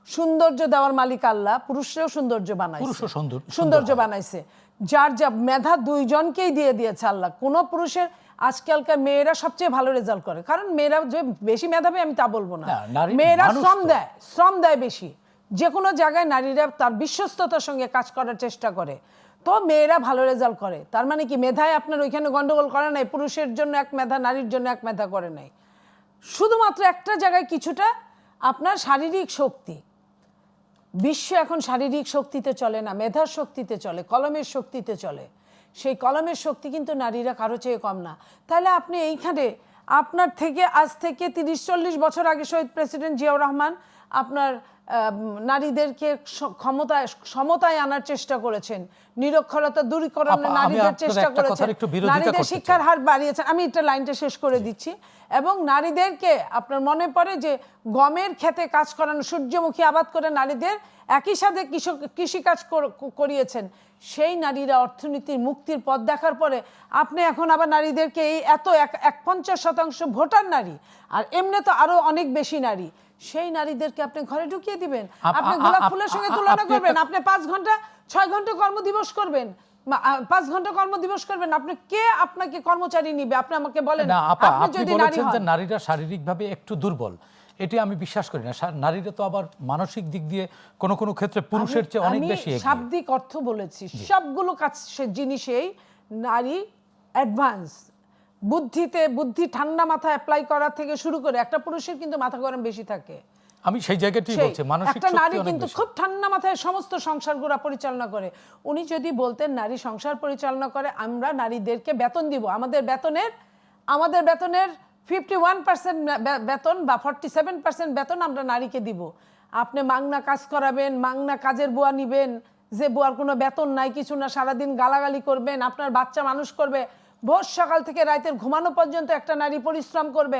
সৌন্দর্য দেওয়ার মালিক আল্লাহ, পুরুষেও সৌন্দর্য বানাইছে, সৌন্দর্য বানাইছে। যার যা মেধা দুইজনকেই দিয়ে দিয়েছে আল্লাহ। কোনো পুরুষের, আজকালকার মেয়েরা সবচেয়ে ভালো রেজাল্ট করে, কারণ মেয়েরা যে বেশি মেধাবী আমি তা বলবো না, মেয়েরা শ্রম দেয় বেশি। যে কোনো জায়গায় নারীরা তার বিশ্বস্ততার সঙ্গে কাজ করার চেষ্টা করে, তো মেয়েরা ভালো রেজাল্ট করে। তার মানে কি মেধায় আপনার ওইখানে গন্ডগোল করে নাই? পুরুষের জন্য এক মেধা, নারীর জন্য এক মেধা করে নাই। শুধুমাত্র একটা জায়গায় কিছুটা আপনার শারীরিক শক্তি। বিশ্ব এখন শারীরিক শক্তিতে চলে না, মেধার শক্তিতে চলে, কলমের শক্তিতে চলে। সেই কলমের শক্তি কিন্তু নারীরা কারো চেয়ে কম না। তাহলে আপনি এইখানে আপনার থেকে আজ থেকে 30-40 বছর আগে শহীদ প্রেসিডেন্ট জিয়াউর রহমান আপনার নারীদেরকে সমতায় আনার চেষ্টা করেছেন, নিরক্ষরতা দূরীকরণে নারীদের চেষ্টা করেছেন, নারীদের শিক্ষার হার বাড়িয়েছেন। আমি এটা লাইনটা শেষ করে দিচ্ছি। এবং নারীদেরকে আপনার মনে পড়ে যে গমের ক্ষেতে কাজ করানো, সূর্যমুখী আবাদ করে নারীদের একই সাথে কৃষিকাজ করিয়েছেন। সেই নারীরা অর্থনীতির মুক্তির পথ দেখার পরে আপনি এখন আবার নারীদেরকে এই এত 51% ভোটার নারী, আর এমনি তো আরো অনেক বেশি নারী, সেই নারীদেরকে আপনি ঘরে ঢুকিয়ে দিবেন, আপনি গোলাপ ফুলের সঙ্গে তুলনা করবেন, আপনি 5 ঘন্টা 6 ঘন্টা কর্মদিবস করবেন, 5 ঘন্টা কর্মদিবস করবেন। আপনি কে আপনাকে কর্মচারী নিবে? আপনি আমাকে বলেন। না আপা, আপনি বলেছেন যে নারীরা শারীরিকভাবে একটু দুর্বল, এটি আমি বিশ্বাস করি না। নারীরা তো আবার মানসিক দিক দিয়ে কোনো কোনো ক্ষেত্রে পুরুষের চেয়ে অনেক বেশি এগিয়ে। শাব্দিক অর্থ বলেছি, সবগুলো কাজ জিনিসেই নারী অ্যাডভান্স। বুদ্ধি ঠান্ডা মাথা অ্যাপ্লাই করা থেকে শুরু করে, একটা পুরুষের কিন্তু মাথা গরম বেশি থাকে, আমি সেই জায়গাতেই বলছি, মানসিক একটা নারী কিন্তু খুব ঠান্ডা মাথায় সমস্ত সংসারগুলো পরিচালনা করে। উনি যদি বলতেন নারী সংসার পরিচালনা করে, আমরা নারীদেরকে বেতন দিব, আমাদের বেতনের 51% বেতন বা 47% বেতন আমরা নারীকে দিব। আপনি মাংনা কাজ করাবেন, মাংনা কাজের বুয়া নিবেন, যে বুয়ার কোনো বেতন নাই কিছু না, সারাদিন গালাগালি করবেন, আপনার বাচ্চা মানুষ করবে, ভোর সকাল থেকে রাতের ঘুমানো পর্যন্ত একটা নারী পরিশ্রম করবে।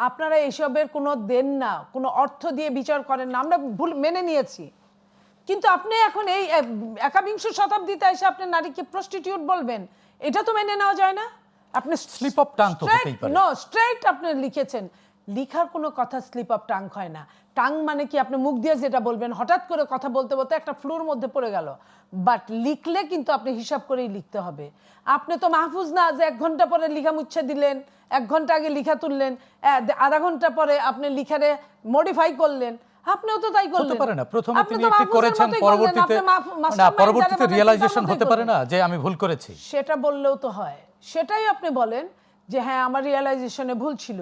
আপনারা এসবের কোনো দেন না, কোনো অর্থ দিয়ে বিচার করেন না, আমরা ভুল মেনে নিয়েছি। কিন্তু আপনি এখন এই 21 শতাব্দীতে এসে আপনি নারীকে প্রস্টিটিউট বলবেন, এটা তো মেনে নেওয়া যায় না। আপনি স্লিপ অফ টাং তো হতেই পারে। স্ট্রেট আপনি লিখেছেন, লিখার কোনো কথা স্লিপ অফ টাং হয় না। টাং মানে কি আপনি মুখ দিয়ে যেটা বলবেন, হঠাৎ করে কথা বলতে বলতে একটা ফ্লুর মধ্যে পড়ে গেল, বাট লিখলে কিন্তু আপনি হিসাব করেই লিখতে হবে। আপনি তো মাহফুজ না যে 1 ঘন্টা পরে লিখা মুচ্ছে দিলেন, 1 ঘন্টা আগে লিখা তুললেন, আধা ঘন্টা পরে আপনি লিখারে মডিফাই করলেন। আপনিও তো তাই করলেন। হতে পারে না, প্রথমে তিনি একটু করেছেন, পরবর্তীতে রিয়েলাইজেশন হতে পারে না যে আমি ভুল করেছি, সেটা বললেও তো হয়। সেটাই আপনি বলেন যে হ্যাঁ আমার রিয়েলাইজেশনে ভুল ছিল,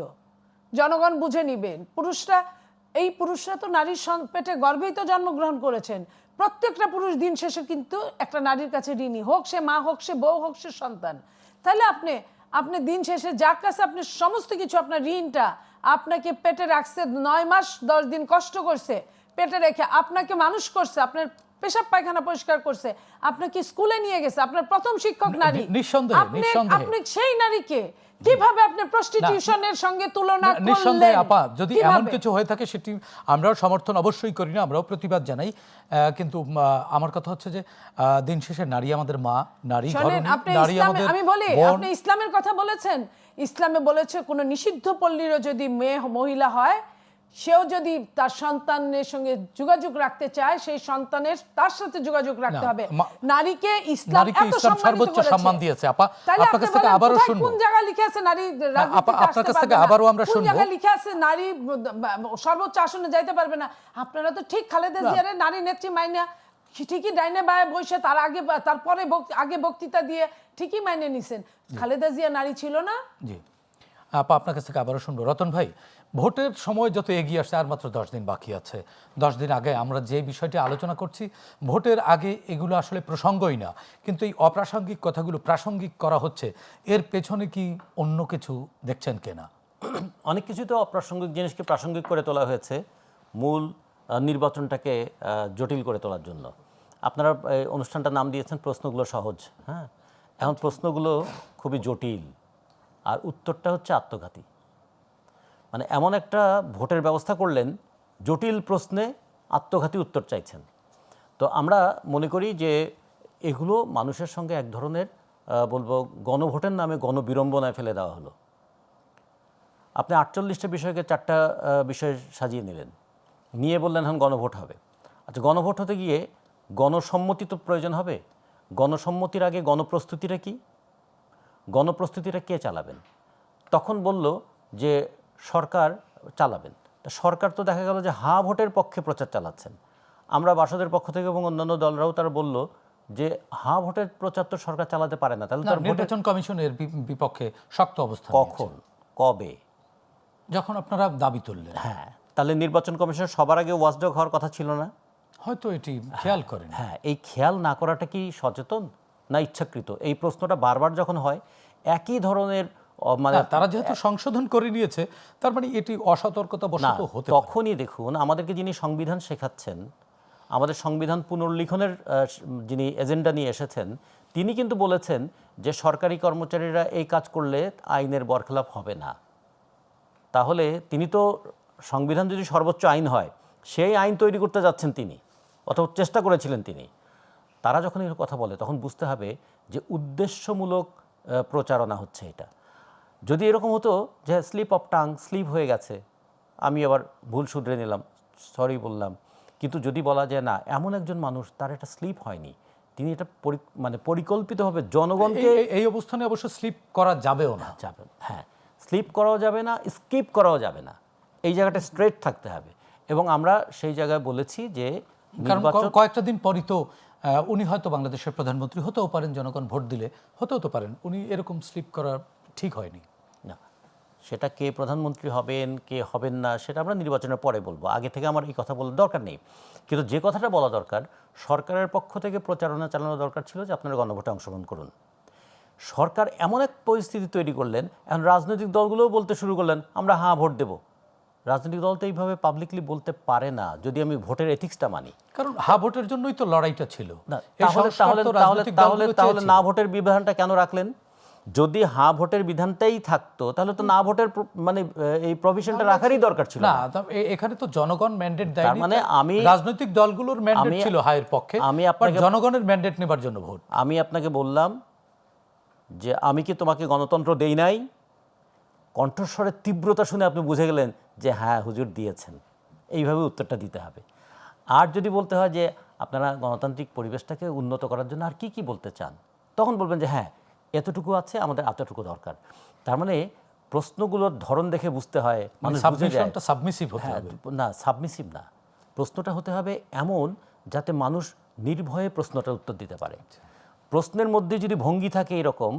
জনগণ বুঝে নিবেন। পুরুষরা তো নারীর পেটে গর্ভেই তো জন্মগ্রহণ করেছেন। প্রত্যেকটা পুরুষ দিন শেষে কিন্তু একটা নারীর কাছে ঋণী, হোক সে মা, হোক সে বউ, হোক সে সন্তান। তাহলে আপনি দিন শেষে যার কাছে আপনি সমস্ত কিছু, আপনার ঋণটা আপনাকে পেটে রাখছে, 9 মাস 10 দিন কষ্ট করছে, পেটে রেখে আপনাকে মানুষ করছে, আপনার পেশাব পায়খানা পরিষ্কার করছে, আপনাকে স্কুলে নিয়ে গেছে, আপনার প্রথম শিক্ষক নারী। আপনি সেই নারীকে কিভাবে আপনি প্রস্টিটিউশনের সঙ্গে তুলনা করলেন? নিঃসন্দেহে আপা, যদি এমন কিছু হয়ে থাকে সেটি আমরাও সমর্থন অবশ্যই করি না, আমরাও প্রতিবাদ জানাই। কিন্তু আমার কথা হচ্ছে যে দিন শেষে নারী আমাদের মা, নারী ঘরণী, নারী আমাদের। আমি বলি, আপনি ইসলামের কথা বলেছেন, ইসলামে বলেছে কোন নিষিদ্ধ পল্লীরও যদি মহিলা হয়, সেও যদি তার সন্তানের সঙ্গে যোগাযোগ রাখতে চায়, সেই সন্তানের তার সাথে যোগাযোগ রাখতে হবে। নারীকে ইসলাম এত সর্বোচ্চ সম্মান দিয়েছে। আপা আপনার কাছ থেকে আবারও শুনবো, কোন জায়গায় লিখে আছে নারী রাজনীতিতে আপনার কাছ থেকে আবারও আমরা শুনবো, কোন জায়গায় লিখে আছে নারী সর্বোচ্চ আসনে যাইতে পারবে না? আপনারা তো ঠিক খালেদা জিয়ারে নারী নেত্রী মাইনা ঠিকই ডাইনে বায়ে বসে তারপরে আগে বক্তৃতা দিয়ে ঠিকই মাইনে নিছেন। খালেদা জিয়া নারী ছিল না? জি আপা, আপনার কাছ থেকে আবারও শুনবো। রতন ভাই, ভোটের সময় যত এগিয়ে আসছে, আর মাত্র 10 দিন বাকি আছে। 10 দিন আগে আমরা যে বিষয়টি আলোচনা করছি, ভোটের আগে এগুলো আসলে প্রসঙ্গই না, কিন্তু এই অপ্রাসঙ্গিক কথাগুলো প্রাসঙ্গিক করা হচ্ছে। এর পেছনে কি অন্য কিছু দেখছেন কিনা? অনেক কিছু তো অপ্রাসঙ্গিক জিনিসকে প্রাসঙ্গিক করে তোলা হয়েছে মূল নির্বাচনটাকে জটিল করে তোলার জন্য। আপনারা অনুষ্ঠানটার নাম দিয়েছেন প্রশ্নগুলো সহজ। হ্যাঁ, এখন প্রশ্নগুলো খুবই জটিল, আর উত্তরটা হচ্ছে আত্মঘাতী। মানে এমন একটা ভোটের ব্যবস্থা করলেন, জটিল প্রশ্নে আত্মঘাতী উত্তর চাইছেন। তো আমরা মনে করি যে এগুলো মানুষের সঙ্গে এক ধরনের বলবো গণভোটের নামে গণবিড়ম্বনায় ফেলে দেওয়া হলো। আপনি 48টা বিষয়কে 4টা বিষয় সাজিয়ে নিলেন, নিয়ে বললেন এখন গণভোট হবে। আচ্ছা, গণভোট হতে গিয়ে গণসম্মতি তো প্রয়োজন হবে। গণসম্মতির আগে গণপ্রস্তুতিটা কি? গণপ্রস্তুতিটা কে চালাবেন? তখন বলল যে সরকার চালাবেন। তা সরকার তো দেখা গেল যে হা ভোটের পক্ষে প্রচার চালাচ্ছেন। আমরা বাসদের পক্ষ থেকে এবং অন্যান্য দলরাও তারা বলল যে হা ভোটের প্রচার তো সরকার চালাতে পারে না। তাহলে তার নির্বাচন কমিশনের বিপক্ষে শক্ত অবস্থান। কখন, কবে? যখন আপনারা দাবি তুললেন। হ্যাঁ, তাহলে নির্বাচন কমিশন সবার আগে ওয়াচডগ হওয়ার কথা ছিল না? হয়তো এটি খেয়াল করেন। হ্যাঁ, এই খেয়াল না করাটা কি সচেতন না ইচ্ছাকৃত? এই প্রশ্নটা বারবার যখন হয় একই ধরনের মানে তারা যেহেতু সংশোধন করে নিয়েছে, তার মানে এটি অসতর্কতা বশত হতে পারে। তখনই দেখুন, আমাদেরকে যিনি সংবিধান শেখাচ্ছেন, আমাদের সংবিধান পুনর্লিখনের যিনি এজেন্ডা নিয়ে এসেছেন, তিনি কিন্তু বলেছেন যে সরকারি কর্মচারীরা এই কাজ করলে আইনের বরখেলাপ হবে না। তাহলে তিনি তো সংবিধান যদি সর্বোচ্চ আইন হয়, সেই আইন তৈরি করতে যাচ্ছেন তিনি, অথবা চেষ্টা করেছিলেন তিনি। তারা যখন এই কথা বলে তখন বুঝতে হবে যে উদ্দেশ্যমূলক প্রচারণা হচ্ছে এটা। যদি এরকম হতো যে স্লিপ অফ টাং, স্লিপ হয়ে গেছে, আমি আবার ভুল শুধরে নিলাম, সরি বললাম, কিন্তু যদি বলা যায় না, এমন একজন মানুষ, তার এটা স্লিপ হয়নি, তিনি এটা মানে পরিকল্পিতভাবে জনগণকে এই অবস্থানে অবশ্য স্লিপ করা যাবেও না। যাবে, হ্যাঁ, স্লিপ করাও যাবে না, স্কিপ করাও যাবে না, এই জায়গাটা স্ট্রেট থাকতে হবে। এবং আমরা সেই জায়গায় বলেছি যে কারণ কয়েকটা দিন পরই তো উনি হয়তো বাংলাদেশের প্রধানমন্ত্রী হতেও পারেন, জনগণ ভোট দিলে হতেও তো পারেন। উনি এরকম স্লিপ করা ঠিক হয়নি। না, সেটা কে প্রধানমন্ত্রী হবেন কে হবেন না সেটা আমরা নির্বাচনের পরে বলবো, আগে থেকে আমার এই কথা বলার দরকার নেই। কিন্তু যে কথাটা বলা দরকার, সরকারের পক্ষ থেকে প্রচারণা চালানো দরকার ছিল যে আপনারা গণভোটে অংশগ্রহণ করুন। সরকার এমন এক পরিস্থিতি তৈরি করলেন, এখন রাজনৈতিক দলগুলোও বলতে শুরু করলেন আমরা হ্যাঁ ভোট দেব। রাজনৈতিক দল তো এইভাবে পাবলিকলি বলতে পারে না, যদি আমি ভোটের এথিক্সটা মানি। কারণ হা ভোটের জন্যই তো লড়াইটা ছিল। তাহলে না ভোটের বিধানটা কেন রাখলেন? যদি হা ভোটের বিধানটাই থাকতো তাহলে তো না ভোটের মানে এই প্রভিশনটা রাখারই দরকার ছিল না। এখানে তো জনগণ ম্যান্ডেট দেয়নি, মানে আমি রাজনৈতিক দলগুলোর ম্যান্ডেট ছিল হায়ের পক্ষে, আমি আপনাকে জনগণের ম্যান্ডেট নেবার জন্য ভোট। আমি আপনাকে বললাম যে আমি কি তোমাকে গণতন্ত্র দেই নাই? কণ্ঠস্বরের তীব্রতা শুনে আপনি বুঝে গেলেন যে হ্যাঁ হুজুর দিয়েছেন, এইভাবে উত্তরটা দিতে হবে। আর যদি বলতে হয় যে আপনারা গণতান্ত্রিক পরিবেশটাকে উন্নত করার জন্য আর কি কি বলতে চান, তখন বলবেন যে হ্যাঁ এতটুকু আছে, আমাদের এতটুকু দরকার। তার মানে প্রশ্নগুলোর ধরন দেখে বুঝতে হয় মানুষ বুঝে যায়। সাবমিসিভ হতে হ্যাঁ, হবে। না সাবমিসিভ না, প্রশ্নটা হতে হবে এমন যাতে মানুষ নির্ভয়ে প্রশ্নটার উত্তর দিতে পারে। প্রশ্নের মধ্যে যদি ভঙ্গি থাকে এরকম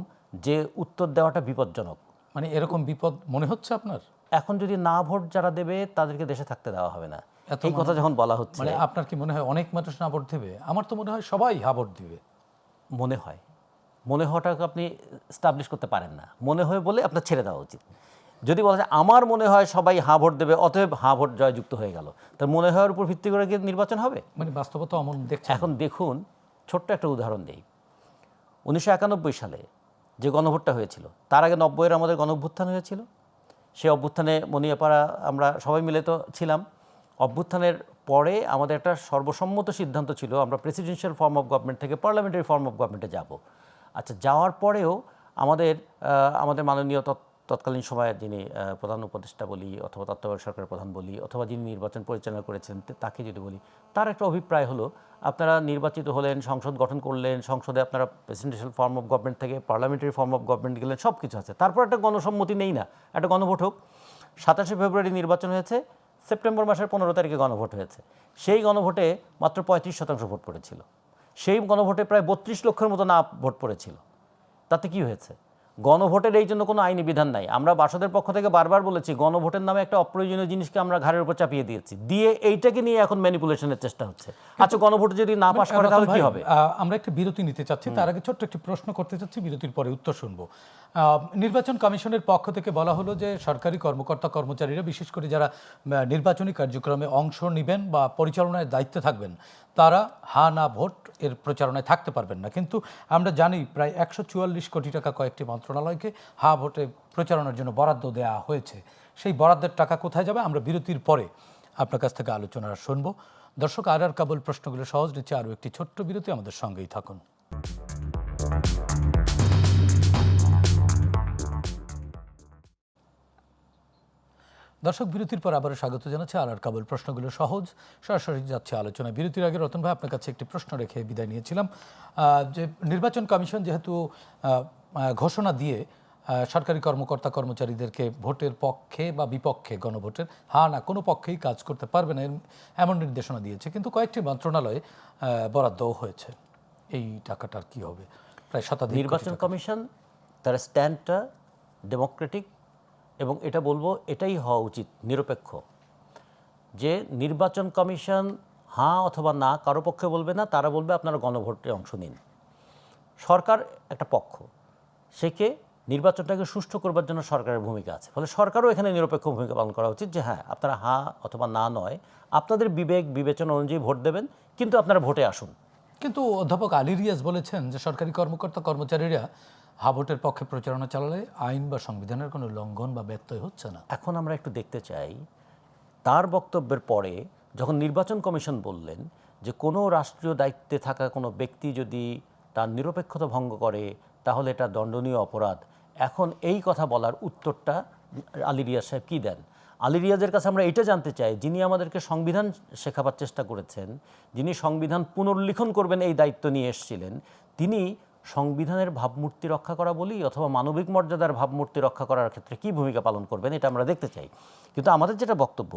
যে উত্তর দেওয়াটা বিপজ্জনক, মানে এরকম বিপদ মনে হচ্ছে আপনার? এখন যদি না ভোট যারা দেবে তাদেরকে দেশে থাকতে দেওয়া হবে না, এই কথা যখন বলা হচ্ছে, মানে আপনার কি মনে হয় অনেক মানুষ না ভোট দেবে? আমার তো মনে হয় সবাই হা ভোট দিবে। মনে হওয়াটাকে আপনি এস্টাবলিশ করতে পারেন না, মনে হয় বলে আপনার ছেড়ে দেওয়া উচিত। যদি বলা যায় আমার মনে হয় সবাই হা ভোট দেবে, অতএব হা ভোট জয়যুক্ত হয়ে গেল, তার মনে হওয়ার উপর ভিত্তি করে কি নির্বাচন হবে? মানে বাস্তবতা অমন দেখছে। এখন দেখুন, ছোট্ট একটা উদাহরণ দিই। 1991 সালে যে গণভোটটা হয়েছিল, তার আগে 90-এর আমাদের গণঅভ্যুত্থান হয়েছিল। সেই অভ্যুত্থানে মনিয়াপাড়া আমরা সবাই মিলে তো ছিলাম। অভ্যুত্থানের পরে আমাদের একটা সর্বসম্মত সিদ্ধান্ত ছিল আমরা প্রেসিডেন্সিয়াল ফর্ম অফ গভর্নমেন্ট থেকে পার্লামেন্টারি ফর্ম অফ গভর্নমেন্টে যাব। আচ্ছা, যাওয়ার পরেও আমাদের মাননীয় তৎকালীন সময়ের যিনি প্রধান উপদেষ্টা বলি, অথবা তত্ত্বাবধায়ক সরকারের প্রধান বলি, অথবা যিনি নির্বাচন পরিচালনা করেছেন তাকে যদি বলি, তার একটা অভিপ্রায় হলো আপনারা নির্বাচিত হলেন, সংসদ গঠন করলেন, সংসদে আপনারা প্রেসিডেন্সিয়াল ফর্ম অফ গভর্নমেন্ট থেকে পার্লামেন্টারি ফর্ম অফ গভর্নমেন্ট গেলেন, সব কিছু আছে, তারপর একটা গণসম্মতি নেই না, একটা গণভোট হোক। 27শে ফেব্রুয়ারি নির্বাচন হয়েছে, সেপ্টেম্বর মাসের 15 তারিখে গণভোট হয়েছে। সেই গণভোটে মাত্র 35% ভোট পড়েছিল। সেই গণভোটে প্রায় 32 লক্ষের মতো না ভোট পড়েছিল। তাতে কি হয়েছে? গণভোটের এই জন্য কোনো আইনি বিধান নাই। আমরা বাসদের পক্ষ থেকে বারবার বলেছি গণভোটের নামে একটা অপ্রয়োজনীয় জিনিসকে আমরা ঘাড়ের উপর চাপিয়ে দিয়েছি, দিয়ে এইটাকে নিয়ে এখন ম্যানিপুলেশনের চেষ্টা হচ্ছে। আচ্ছা, গণভোট যদি না পাশ করে তাহলে কি হবে? আমরা একটা বিরতি নিতে চাচ্ছি, তার আগে ছোট্ট একটি প্রশ্ন করতে চাচ্ছি, বিরতির পরে উত্তর শুনবো। নির্বাচন কমিশনের পক্ষ থেকে বলা হলো যে সরকারি কর্মকর্তা কর্মচারীরা, বিশেষ করে যারা নির্বাচনী কার্যক্রমে অংশ নেবেন বা পরিচালনায় দায়িত্বে থাকবেন, তারা হা না ভোট এর প্রচারণায় থাকতে পারবেন না। কিন্তু আমরা জানি প্রায় 144 কোটি টাকা কয়েকটি মন্ত্রণালয়কে হা ভোটে প্রচারণার জন্য বরাদ্দ দেওয়া হয়েছে। সেই বরাদ্দের টাকা কোথায় যাবে? আমরা বিরতির পরে আপনার কাছ থেকে আলোচনা শুনবো। দর্শক, আর কেবল প্রশ্নগুলো সহজ নিচ্ছে আরও একটি ছোট্ট বিরতি, আমাদের সঙ্গেই থাকুন। দর্শক, বিরতির পর আবারও স্বাগত জানাচ্ছি। আর কেবল প্রশ্নগুলো সহজ, সরাসরি যাচ্ছে আলোচনা। বিরতির আগে রতন ভাই আপনার কাছে একটি প্রশ্ন রেখে বিদায় নিয়েছিলাম, যে নির্বাচন কমিশন যেহেতু ঘোষণা দিয়ে সরকারি কর্মকর্তা কর্মচারীদেরকে ভোটের পক্ষে বা বিপক্ষে, গণভোটের হা না কোনো পক্ষেই কাজ করতে পারবে না এমন নির্দেশনা দিয়েছে, কিন্তু কয়েকটি মন্ত্রণালয়ে বরাদ্দও হয়েছে, এই টাকাটার কি হবে? প্রায় শতাধিক। নির্বাচন কমিশন তার স্ট্যান্ডটা ডেমোক্রেটিক, এবং এটা বলবো এটাই হওয়া উচিত, নিরপেক্ষ। যে নির্বাচন কমিশন হ্যাঁ অথবা না কারো পক্ষে বলবে না, তারা বলবে আপনারা গণভোটে অংশ নিন। সরকার একটা পক্ষ, সেকে নির্বাচনটাকে সুষ্ঠু করবার জন্য সরকারের ভূমিকা আছে, ফলে সরকারও এখানে নিরপেক্ষ ভূমিকা পালন করা উচিত, যে হ্যাঁ আপনারা হ্যাঁ অথবা না নয়, আপনাদের বিবেক বিবেচনা অনুযায়ী ভোট দেবেন, কিন্তু আপনারা ভোটে আসুন। কিন্তু অধ্যাপক আলী রিয়াজ বলেছেন যে সরকারি কর্মকর্তা কর্মচারীরা হা ভোটের পক্ষে প্রচারণা চালালে আইন বা সংবিধানের কোনো লঙ্ঘন বা ব্যত্যয় হচ্ছে না। এখন আমরা একটু দেখতে চাই তার বক্তব্যের পরে, যখন নির্বাচন কমিশন বললেন যে কোনো রাষ্ট্রীয় দায়িত্বে থাকা কোনো ব্যক্তি যদি তার নিরপেক্ষতা ভঙ্গ করে তাহলে এটা দণ্ডনীয় অপরাধ। এখন এই কথা বলার উত্তরটা আলী রিয়াজ সাহেব কী দেন? আলী রিয়াজের কাছে আমরা এটা জানতে চাই, যিনি আমাদেরকে সংবিধান শেখাবার চেষ্টা করেছেন, যিনি সংবিধান পুনর্লিখন করবেন এই দায়িত্ব নিয়ে এসেছিলেন, তিনি সংবিধানের ভাবমূর্তি রক্ষা করা বলি অথবা মানবিক মর্যাদার ভাবমূর্তি রক্ষা করার ক্ষেত্রে কী ভূমিকা পালন করবেন, এটা আমরা দেখতে চাই। কিন্তু আমাদের যেটা বক্তব্য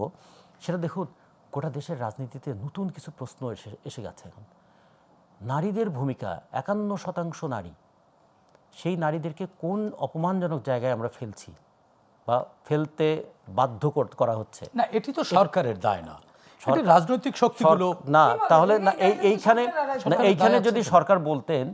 সেটা দেখুন, গোটা দেশের রাজনীতিতে নতুন কিছু প্রশ্ন এসে গেছে এখন। নারীদের ভূমিকা, 51% নারী, সেই নারীদেরকে কোন অপমানজনক জায়গায় আমরা ফেলছি বা ফেলতে বাধ্য করা হচ্ছে। না, এটি তো সরকারের দায় না, এটি রাজনৈতিক শক্তিগুলো। না, তাহলে না এইখানে যদি সরকার বলতেন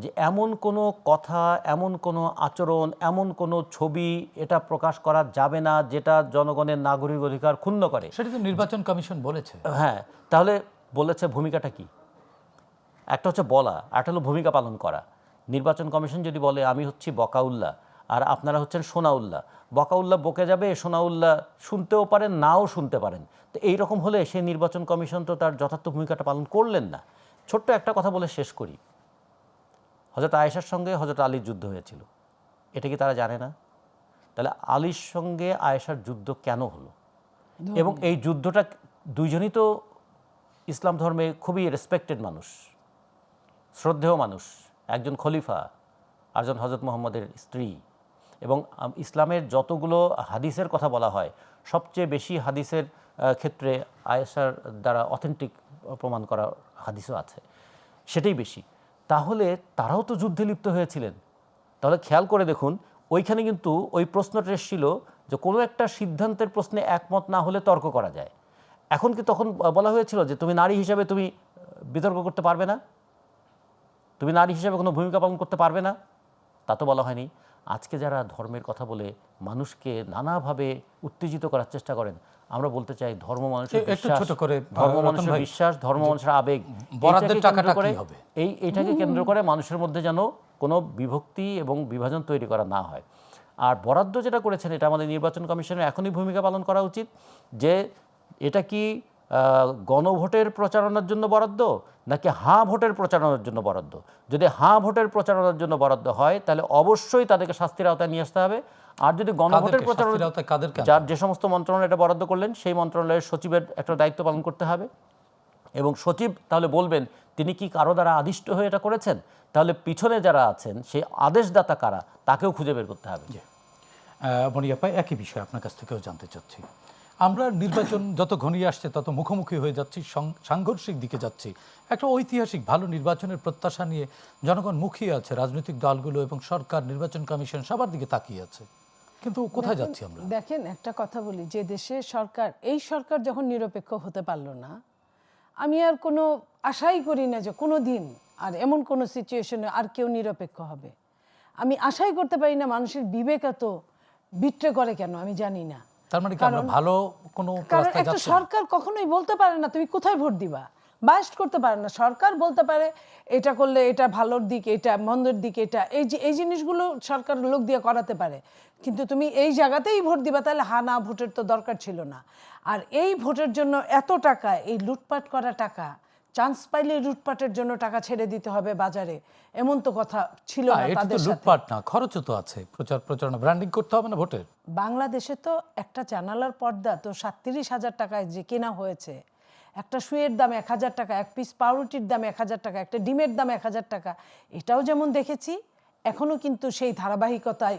যে এমন কোনো কথা, এমন কোনো আচরণ, এমন কোনো ছবি এটা প্রকাশ করা যাবে না যেটা জনগণের নাগরিক অধিকার ক্ষুণ্ণ করে, সেটা তো নির্বাচন কমিশন বলেছে। হ্যাঁ, তাহলে বলেছে ভূমিকাটা কি? একটা হচ্ছে বলা, একটা হলো ভূমিকা পালন করা। নির্বাচন কমিশন যদি বলে আমি হচ্ছি বকাউল্লাহ আর আপনারা হচ্ছেন সোনাউল্লাহ, বকাউল্লাহ বকে যাবে, সোনাউল্লাহ শুনতেও পারেন নাও শুনতে পারেন। তো এইরকম হলে সেই নির্বাচন কমিশন তো তার যথার্থ ভূমিকাটা পালন করলেন না। ছোট্ট একটা কথা বলে শেষ করি, হযরত আয়েশার সঙ্গে হযরত আলীর যুদ্ধ হয়েছিল, এটা কি তারা জানে না? তাহলে আলীর সঙ্গে আয়েশার যুদ্ধ কেন হলো? এবং এই যুদ্ধটা, দুইজনই তো ইসলাম ধর্মে খুবই রেসপেক্টেড মানুষ, শ্রদ্ধেয় মানুষ, একজন খলিফা, আরেকজন হযরত মুহাম্মদের স্ত্রী। এবং ইসলামের যতগুলো হাদিসের কথা বলা হয়, সবচেয়ে বেশি হাদিসের ক্ষেত্রে আয়েশার দ্বারা অথেন্টিক প্রমাণ করা হাদিসও আছে, সেটাই বেশি। তাহলে তারাও তো যুদ্ধে লিপ্ত হয়েছিলেন। তাহলে খেয়াল করে দেখুন, ওইখানে কিন্তু ওই প্রশ্নটা এসেছিল যে কোনো একটা সিদ্ধান্তের প্রশ্নে একমত না হলে তর্ক করা যায়। এখন কি তখন বলা হয়েছিল যে তুমি নারী হিসেবে তুমি বিতর্ক করতে পারবে না, তুমি নারী হিসেবে কোনো ভূমিকা পালন করতে পারবে না? তা তো বলা হয়নি। আজকে যারা ধর্মের কথা বলে মানুষকে নানাভাবে উত্তেজিত করার চেষ্টা করেন, আমরা বলতে চাই ধর্ম মানুষের বিশ্বাস, ধর্ম মানুষের বিশ্বাস, ধর্ম মানুষের আবেগ, এইটাকে কেন্দ্র করে মানুষের মধ্যে যেন কোনো বিভক্তি এবং বিভাজন তৈরি করা না হয়। আর বরাদ্দ যেটা করেছেন, এটা আমাদের নির্বাচন কমিশনের এখনই ভূমিকা পালন করা উচিত, যে এটা কি গণভোটের প্রচারণার জন্য বরাদ্দ নাকি হ্যাঁ ভোটের প্রচারণার জন্য বরাদ্দ। যদি হ্যাঁ ভোটের প্রচারণার জন্য বরাদ্দ হয় তাহলে অবশ্যই তাদেরকে শাস্তির আওতায় নিয়ে আসতে হবে। আর যদি গণভোটের প্রচারণা, যার যে সমস্ত মন্ত্রণালয় এটা বরাদ্দ করলেন সেই মন্ত্রণালয়ের সচিবের একটা দায়িত্ব পালন করতে হবে, এবং সচিব তাহলে বলবেন তিনি কি কারো দ্বারা আদিষ্ট হয়ে এটা করেছেন, তাহলে পিছনে যারা আছেন সেই আদেশদাতা কারা তাকেও খুঁজে বের করতে হবে। মনিয়া পাই, একই বিষয় আপনার কাছ থেকেও জানতে চাচ্ছি। আমরা নির্বাচন যত ঘনিয়ে আসছে তত মুখোমুখি হয়ে যাচ্ছি, সাংঘর্ষিক দিকে যাচ্ছি। একটা ঐতিহাসিক ভালো নির্বাচনের প্রত্যাশা নিয়ে জনগণ মুখিয়ে আছে, রাজনৈতিক দলগুলো এবং সরকার, নির্বাচন কমিশন সবার দিকে তাকিয়ে আছে, কিন্তু কোথায় যাচ্ছি আমরা? দেখেন, একটা কথা বলি, যে দেশে সরকার, এই সরকার যখন নিরপেক্ষ হতে পারলো না, আমি আর কোনো আশাই করি না যে কোনো দিন আর এমন কোনো সিচুয়েশনে আর কেউ নিরপেক্ষ হবে। আমি আশাই করতে পারি না মানুষের বিবেক এত বিট্রে করে কেন, আমি জানি না। তার মানে কি আমরা ভালো কোনো কারণ রাস্তায় একটা যাচ্ছি? সরকার কখনোই বলতে পারে না তুমি কোথায় ভোট দিবা, বায়াস্ট করতে পারে না। সরকার বলতে পারে এটা করলে এটা ভালোর দিক, এটা মন্দের দিক, এটা এই জিনিসগুলো সরকার লোক দিয়ে করাতে পারে, কিন্তু তুমি এই জায়গাতেই ভোট দিবা, তাহলে হা না ভোটের তো দরকার ছিল না। আর এই ভোটের জন্য এত টাকা, এই লুটপাট করা টাকা, চান্স পাইলে লুটপাটের জন্য টাকা ছেড়ে দিতে হবে বাজারে, এমন তো কথা ছিল না এটা তো তাদের সাথে। লুটপাট না, খরচও তো আছে, প্রচারণা, ব্র্যান্ডিং করতে হবে না ভোটের। বাংলাদেশে তো একটা জানালার পর্দা তো 37,000 টাকায় যে কেনা হয়েছে, একটা শুয়ের দাম 1,000 টাকা, এক পিস পাউরুটির দাম 1,000 টাকা, একটা ডিমের দাম 1,000 টাকা, এটাও যেমন দেখেছি এখনো কিন্তু সেই ধারাবাহিকতায়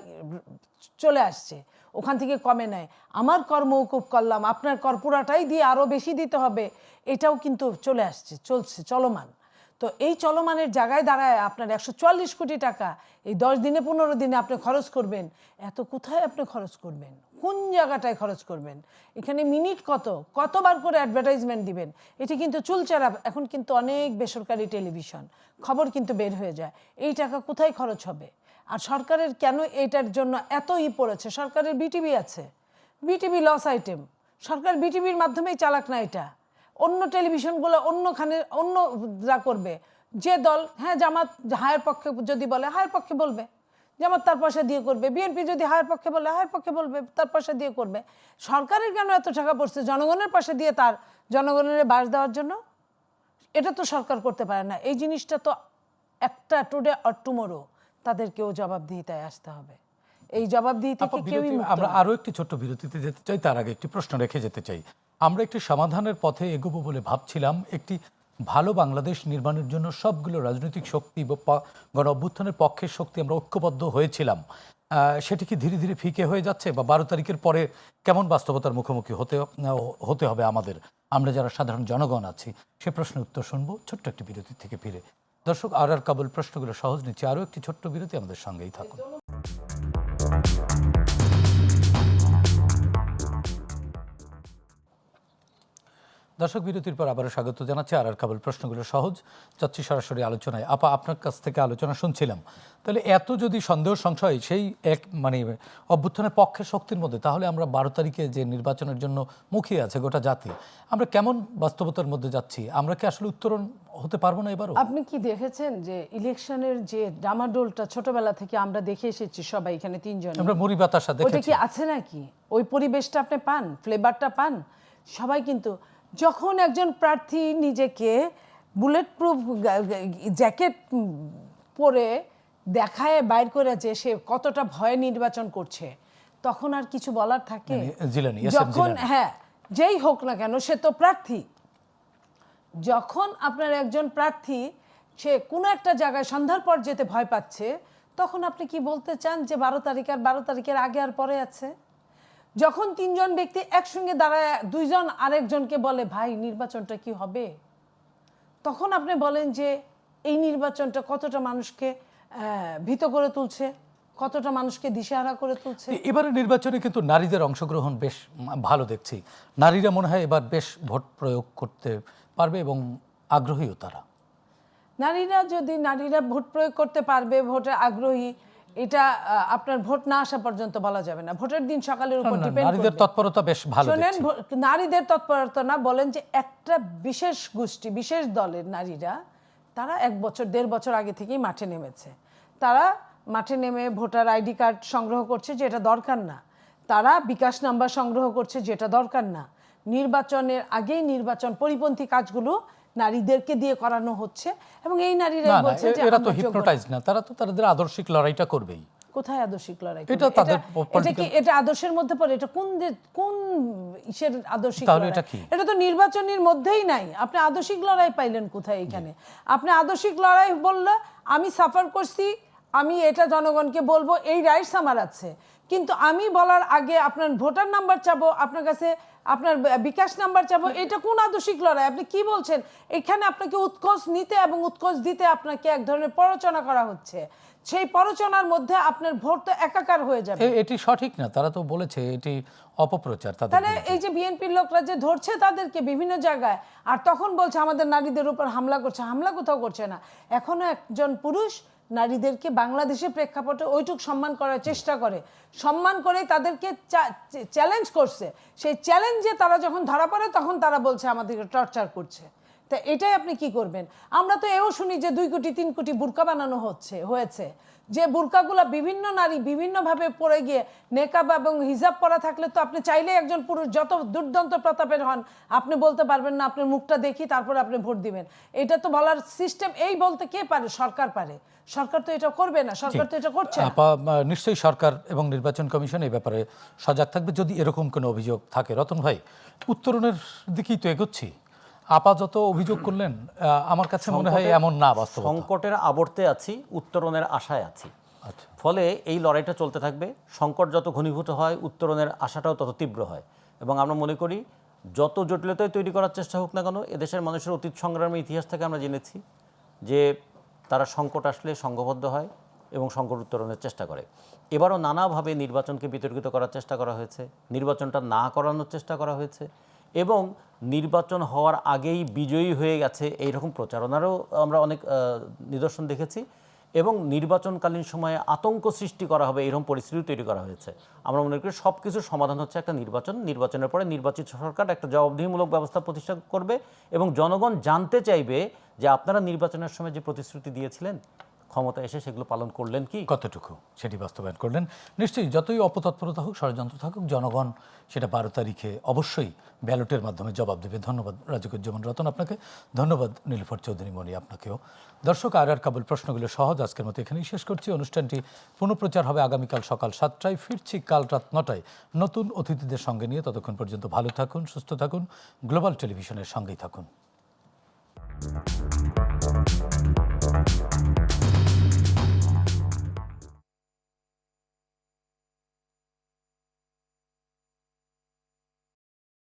চলে আসছে, ওখান থেকে কমে নেয়। আমার কর মৌকুফ করলাম, আপনার কর পুরাটাই দিয়ে আরও বেশি দিতে হবে, এটাও কিন্তু চলে আসছে, চলছে, চলমান। তো এই চলমানের জায়গায় দাঁড়ায় আপনার 144 কোটি টাকা এই 10 দিনে 15 দিনে আপনি খরচ করবেন, এত কোথায় আপনি খরচ করবেন, কোন জায়গাটায় খরচ করবেন? এখানে মিনিট কতবার করে অ্যাডভার্টাইজমেন্ট দিবেন? এটি কিন্তু চুলচেরা। এখন কিন্তু অনেক বেসরকারি টেলিভিশন খবর কিন্তু বের হয়ে যায়, এই টাকা কোথায় খরচ হবে? আর সরকারের কেন এটার জন্য এত পড়েছে? সরকারের বিটিভি আছে, বিটিভি লস আইটেম, সরকার বিটিভির মাধ্যমেই চালাক না এটা। অন্য টেলিভিশনগুলো অন্যখানে অন্য যা করবে, যে দল, হ্যাঁ জামাত হায়ের পক্ষে যদি বলে হায়ের পক্ষে বলবে, জামাত তার পয়সা দিয়ে করবে, বিএনপি যদি হায়ের পক্ষে বলে হায়ের পক্ষে বলবে, তার পয়সা দিয়ে করবে। সরকারের কেন এত টাকা পড়ছে জনগণের পয়সা দিয়ে, তার জনগণের বাস দেওয়ার জন্য? এটা তো সরকার করতে পারে না। এই জিনিসটা তো একটা টুডে অর টুমোরো তাদেরকেও জবাবদিহিতায় আসতে হবে। এই জবাবদিহি থেকে কেউই মুক্ত আমরা না। আরো একটি ছোট্ট বিরতিতে যেতে চাই, তার আগে একটি প্রশ্ন রেখে যেতে চাই। আমরা একটি সমাধানের পথে এগোবো বলে ভাবছিলাম, একটি ভালো বাংলাদেশ নির্মাণের জন্য সবগুলো রাজনৈতিক শক্তি বা গণ অভ্যুত্থানের পক্ষের শক্তি আমরা ঐক্যবদ্ধ হয়েছিলাম, সেটি কি ধীরে ধীরে ফিকে হয়ে যাচ্ছে? বা 12 তারিখের পরে কেমন বাস্তবতার মুখোমুখি হতে হবে আমাদের, আমরা যারা সাধারণ জনগণ আছি? সে প্রশ্নের উত্তর শুনবো ছোট্ট একটি বিরতি থেকে ফিরে। দর্শক, আর কাবুল প্রশ্নগুলো সহজ নিচ্ছে, আরও একটি ছোট্ট বিরতি, আমাদের সঙ্গেই থাকুন। দর্শক, বিরতির পর আবারও স্বাগত জানাচ্ছি। আর কাবুল প্রশ্নগুলো সহজ, যাচ্ছি সরাসরি আলোচনায়। আপা, আপনার কাছ থেকে আলোচনা শুনছিলাম, তাহলে এত যদি সন্দেহ সংশয় সেই এক মানে অভ্যুত্থানের পক্ষের শক্তির মধ্যে, তাহলে আমরা 12 তারিখে যে নির্বাচনের জন্য মুখিয়ে আছে গোটা জাতি, আমরা কেমন বাস্তবতার মধ্যে যাচ্ছি? আমরা কি আসলে উত্তরণ হতে পারবো না এবারও? আপনি কি দেখেছেন যে ইলেকশনের যে ডামাডোলটা ছোটবেলা থেকে আমরা দেখে এসেছি সবাই, এখানে 3 জন, আমরা মুড়ি বাতাসা ওটা দেখেছি। কি আছে নাকি? ওই পরিবেশটা আপনি পান, ফ্লেভারটা পান সবাই। কিন্তু যখন একজন প্রার্থী নিজেকে বুলেট প্রুফ জ্যাকেট পরে দেখায় বাইর করে যে সে কতটা ভয়ে নির্বাচন করছে, তখন আর কিছু বলার থাকে? জিলানি, যখন হ্যাঁ যেই হোক না কেন সে তো প্রার্থী। যখন আপনার একজন প্রার্থী সে কোনো একটা জায়গায় সন্ধ্যার পর যেতে ভয় পাচ্ছে, তখন আপনি কি বলতে চান যে 12 তারিখ আর 12 তারিখের আগে আর পরে আছে? যখন 3 জন ব্যক্তি একসঙ্গে দাঁড়ায় 2 জন আরেকজনকে বলে ভাই নির্বাচনটা কি হবে, তখন আপনি বলেন যে এই নির্বাচনটা কতটা মানুষকে ভীত করে তুলছে, কতটা মানুষকে দিশেহারা করে তুলছে। এবারে নির্বাচনে কিন্তু নারীদের অংশগ্রহণ বেশ ভালো দেখছি। নারীরা মনে হয় এবার বেশ ভোট প্রয়োগ করতে পারবে এবং আগ্রহীও তারা। নারীরা ভোট প্রয়োগ করতে পারবে, ভোটে আগ্রহী, এটা আপনার ভোট না আসা পর্যন্ত বলা যাবে না। ভোটের দিন সকালের উপর ডিপেন্ড করবে। নারীদের তৎপরতা বেশ ভালো শোনেন, দেখছি। নারীদের তৎপরতা না, বলেন যে একটা বিশেষ গোষ্ঠী, বিশেষ দলের নারীরা, তারা 1 বছর 1.5 বছর আগে থেকেই মাঠে নেমেছে। তারা মাঠে নেমে ভোটার আইডি কার্ড সংগ্রহ করছে, যেটা দরকার না। তারা বিকাশ নাম্বার সংগ্রহ করছে, যেটা দরকার না। নির্বাচনের আগেই নির্বাচন পরিপন্থী কাজগুলো নারীদেরকে দিয়ে করানো হচ্ছে, এবং এই নারীরাই বলছে যে এরা তো হিপনোটাইজ না, তারা তো তাদের আদর্শিক লড়াইটা করবেই। কোথায় আদর্শিক লড়াই? এটা আদর্শের মধ্যে পড়ে? এটা কোন ইসের আদর্শিক লড়াই? এটা তো নির্বাচনের মধ্যেই নাই। আপনি আদর্শিক লড়াই পাইলেন কোথায় এখানে? আপনি আদর্শিক লড়াই বললে আমি সাফার করছি, আমি এটা জনগণকে বলবো, এই রাইটস আমার আছে, কিন্তু আমি বলার আগে আপনার ভোটার নাম্বার চাবো, আপনার কাছে আপনার বিকাশ নাম্বার চাবো, এটা কোন আদর্শিক লড়াই? আপনি কি বলছেন? এখানে আপনাকে উৎকোচ নিতে এবং উৎকোচ দিতে আপনাকে এক ধরনের প্ররোচনা করা হচ্ছে। সেই প্ররোচনার মধ্যে আপনার ভোট তো একাকার হয়ে যাবে। এটি সঠিক না, তারা তো বলেছে এটি অপপ্রচার তাদের তাহলে বিরুদ্ধে। এই যে বিএনপির লোকরা যে ধরছে তাদেরকে বিভিন্ন জায়গায়, আর তখন বলছে আমাদের নারীদের উপর হামলা করছে, হামলা কোথাও করছে না। এখনো একজন পুরুষ নারীদেরকে বাংলাদেশের প্রেক্ষাপটে ওইটুক সম্মান করার চেষ্টা করে, সম্মান করে তাদেরকে চ্যালেঞ্জ করছে। সেই চ্যালেঞ্জে তারা যখন ধরা পড়ে তখন তারা বলছে আমাদেরকে টর্চার করছে। তা এটাই আপনি কি করবেন? আমরা তো এও শুনি যে 2 কোটি 3 কোটি বুরকা বানানো হয়েছে, যে বুরকাগুলো বিভিন্ন নারী বিভিন্নভাবে পরে গিয়ে নেকাব এবং হিজাব পরা থাকলে তো আপনি চাইলে একজন পুরুষ যত দুর্দান্ত প্রতাপের হন, আপনি বলতে পারবেন না আপনার মুখটা দেখি তারপর আপনি ভোট দিবেন। এটা তো বলার সিস্টেম, এই বলতে কে পারে? সরকার পারে। সরকার তো এটা করবে না, সরকার তো এটা করছে না। নিশ্চয়ই সরকার এবং নির্বাচন কমিশন এই ব্যাপারে সজাগ থাকবে যদি এরকম কোনো অভিযোগ থাকে। রতন ভাই, উত্তরণের দিকেই তো এগোচ্ছি। আপাতত অভিযোগ করলেন, আমার কাছে মনে হয় এমন না বাস্তবতা। সংকটের আবর্তে আছি, উত্তরণের আশায় আছি। আচ্ছা, ফলে এই লড়াইটা চলতে থাকবে। সংকট যত ঘনীভূত হয়, উত্তরণের আশাটাও তত তীব্র হয়। এবং আমরা মনে করি যত জটিলতায় তৈরি করার চেষ্টা হোক না কেন, এদেশের মানুষের অতীত সংগ্রামের ইতিহাস থেকে আমরা জেনেছি যে তারা সংকট আসলে সংঘবদ্ধ হয় এবং সংকট উত্তরণের চেষ্টা করে। এবারও নানাভাবে নির্বাচনকে বিতর্কিত করার চেষ্টা করা হয়েছে, নির্বাচনটা না করানোর চেষ্টা করা হয়েছে এবং নির্বাচন হওয়ার আগেই বিজয়ী হয়ে গেছে এইরকম প্রচারণারও আমরা অনেক নিদর্শন দেখেছি। এবং নির্বাচনকালীন সময়ে আতঙ্ক সৃষ্টি করা হবে এরকম পরিস্থিতি তৈরি করা হয়েছে। আমরা মনে করি সব কিছুর সমাধান হচ্ছে একটা নির্বাচন। নির্বাচনের পরে নির্বাচিত সরকার একটা জবাবদিহিমূলক ব্যবস্থা প্রতিষ্ঠা করবে এবং জনগণ জানতে চাইবে যে আপনারা নির্বাচনের সময় যে প্রতিশ্রুতি দিয়েছিলেন ক্ষমতা এসে সেগুলো পালন করলেন কি, কতটুকু সেটি বাস্তবায়ন করলেন। নিশ্চয়ই যতই অপতৎপরতা হোক, ষড়যন্ত্র থাকুক, জনগণ সেটা 12 তারিখে অবশ্যই ব্যালটের মাধ্যমে জবাব দেবে। ধন্যবাদ রাজিকুজ্জামান রতন আপনাকে, ধন্যবাদ নীলুফার চৌধুরী মণি আপনাকেও। দর্শক, আর কাবুল প্রশ্নগুলো সহজ আজকের মতো এখানেই শেষ করছি। অনুষ্ঠানটি পুনঃপ্রচার হবে আগামীকাল সকাল 7টায়। ফিরছি কাল রাত 9টায় নতুন অতিথিদের সঙ্গে নিয়ে। ততক্ষণ পর্যন্ত ভালো থাকুন, সুস্থ থাকুন, গ্লোবাল টেলিভিশনের সঙ্গেই থাকুন।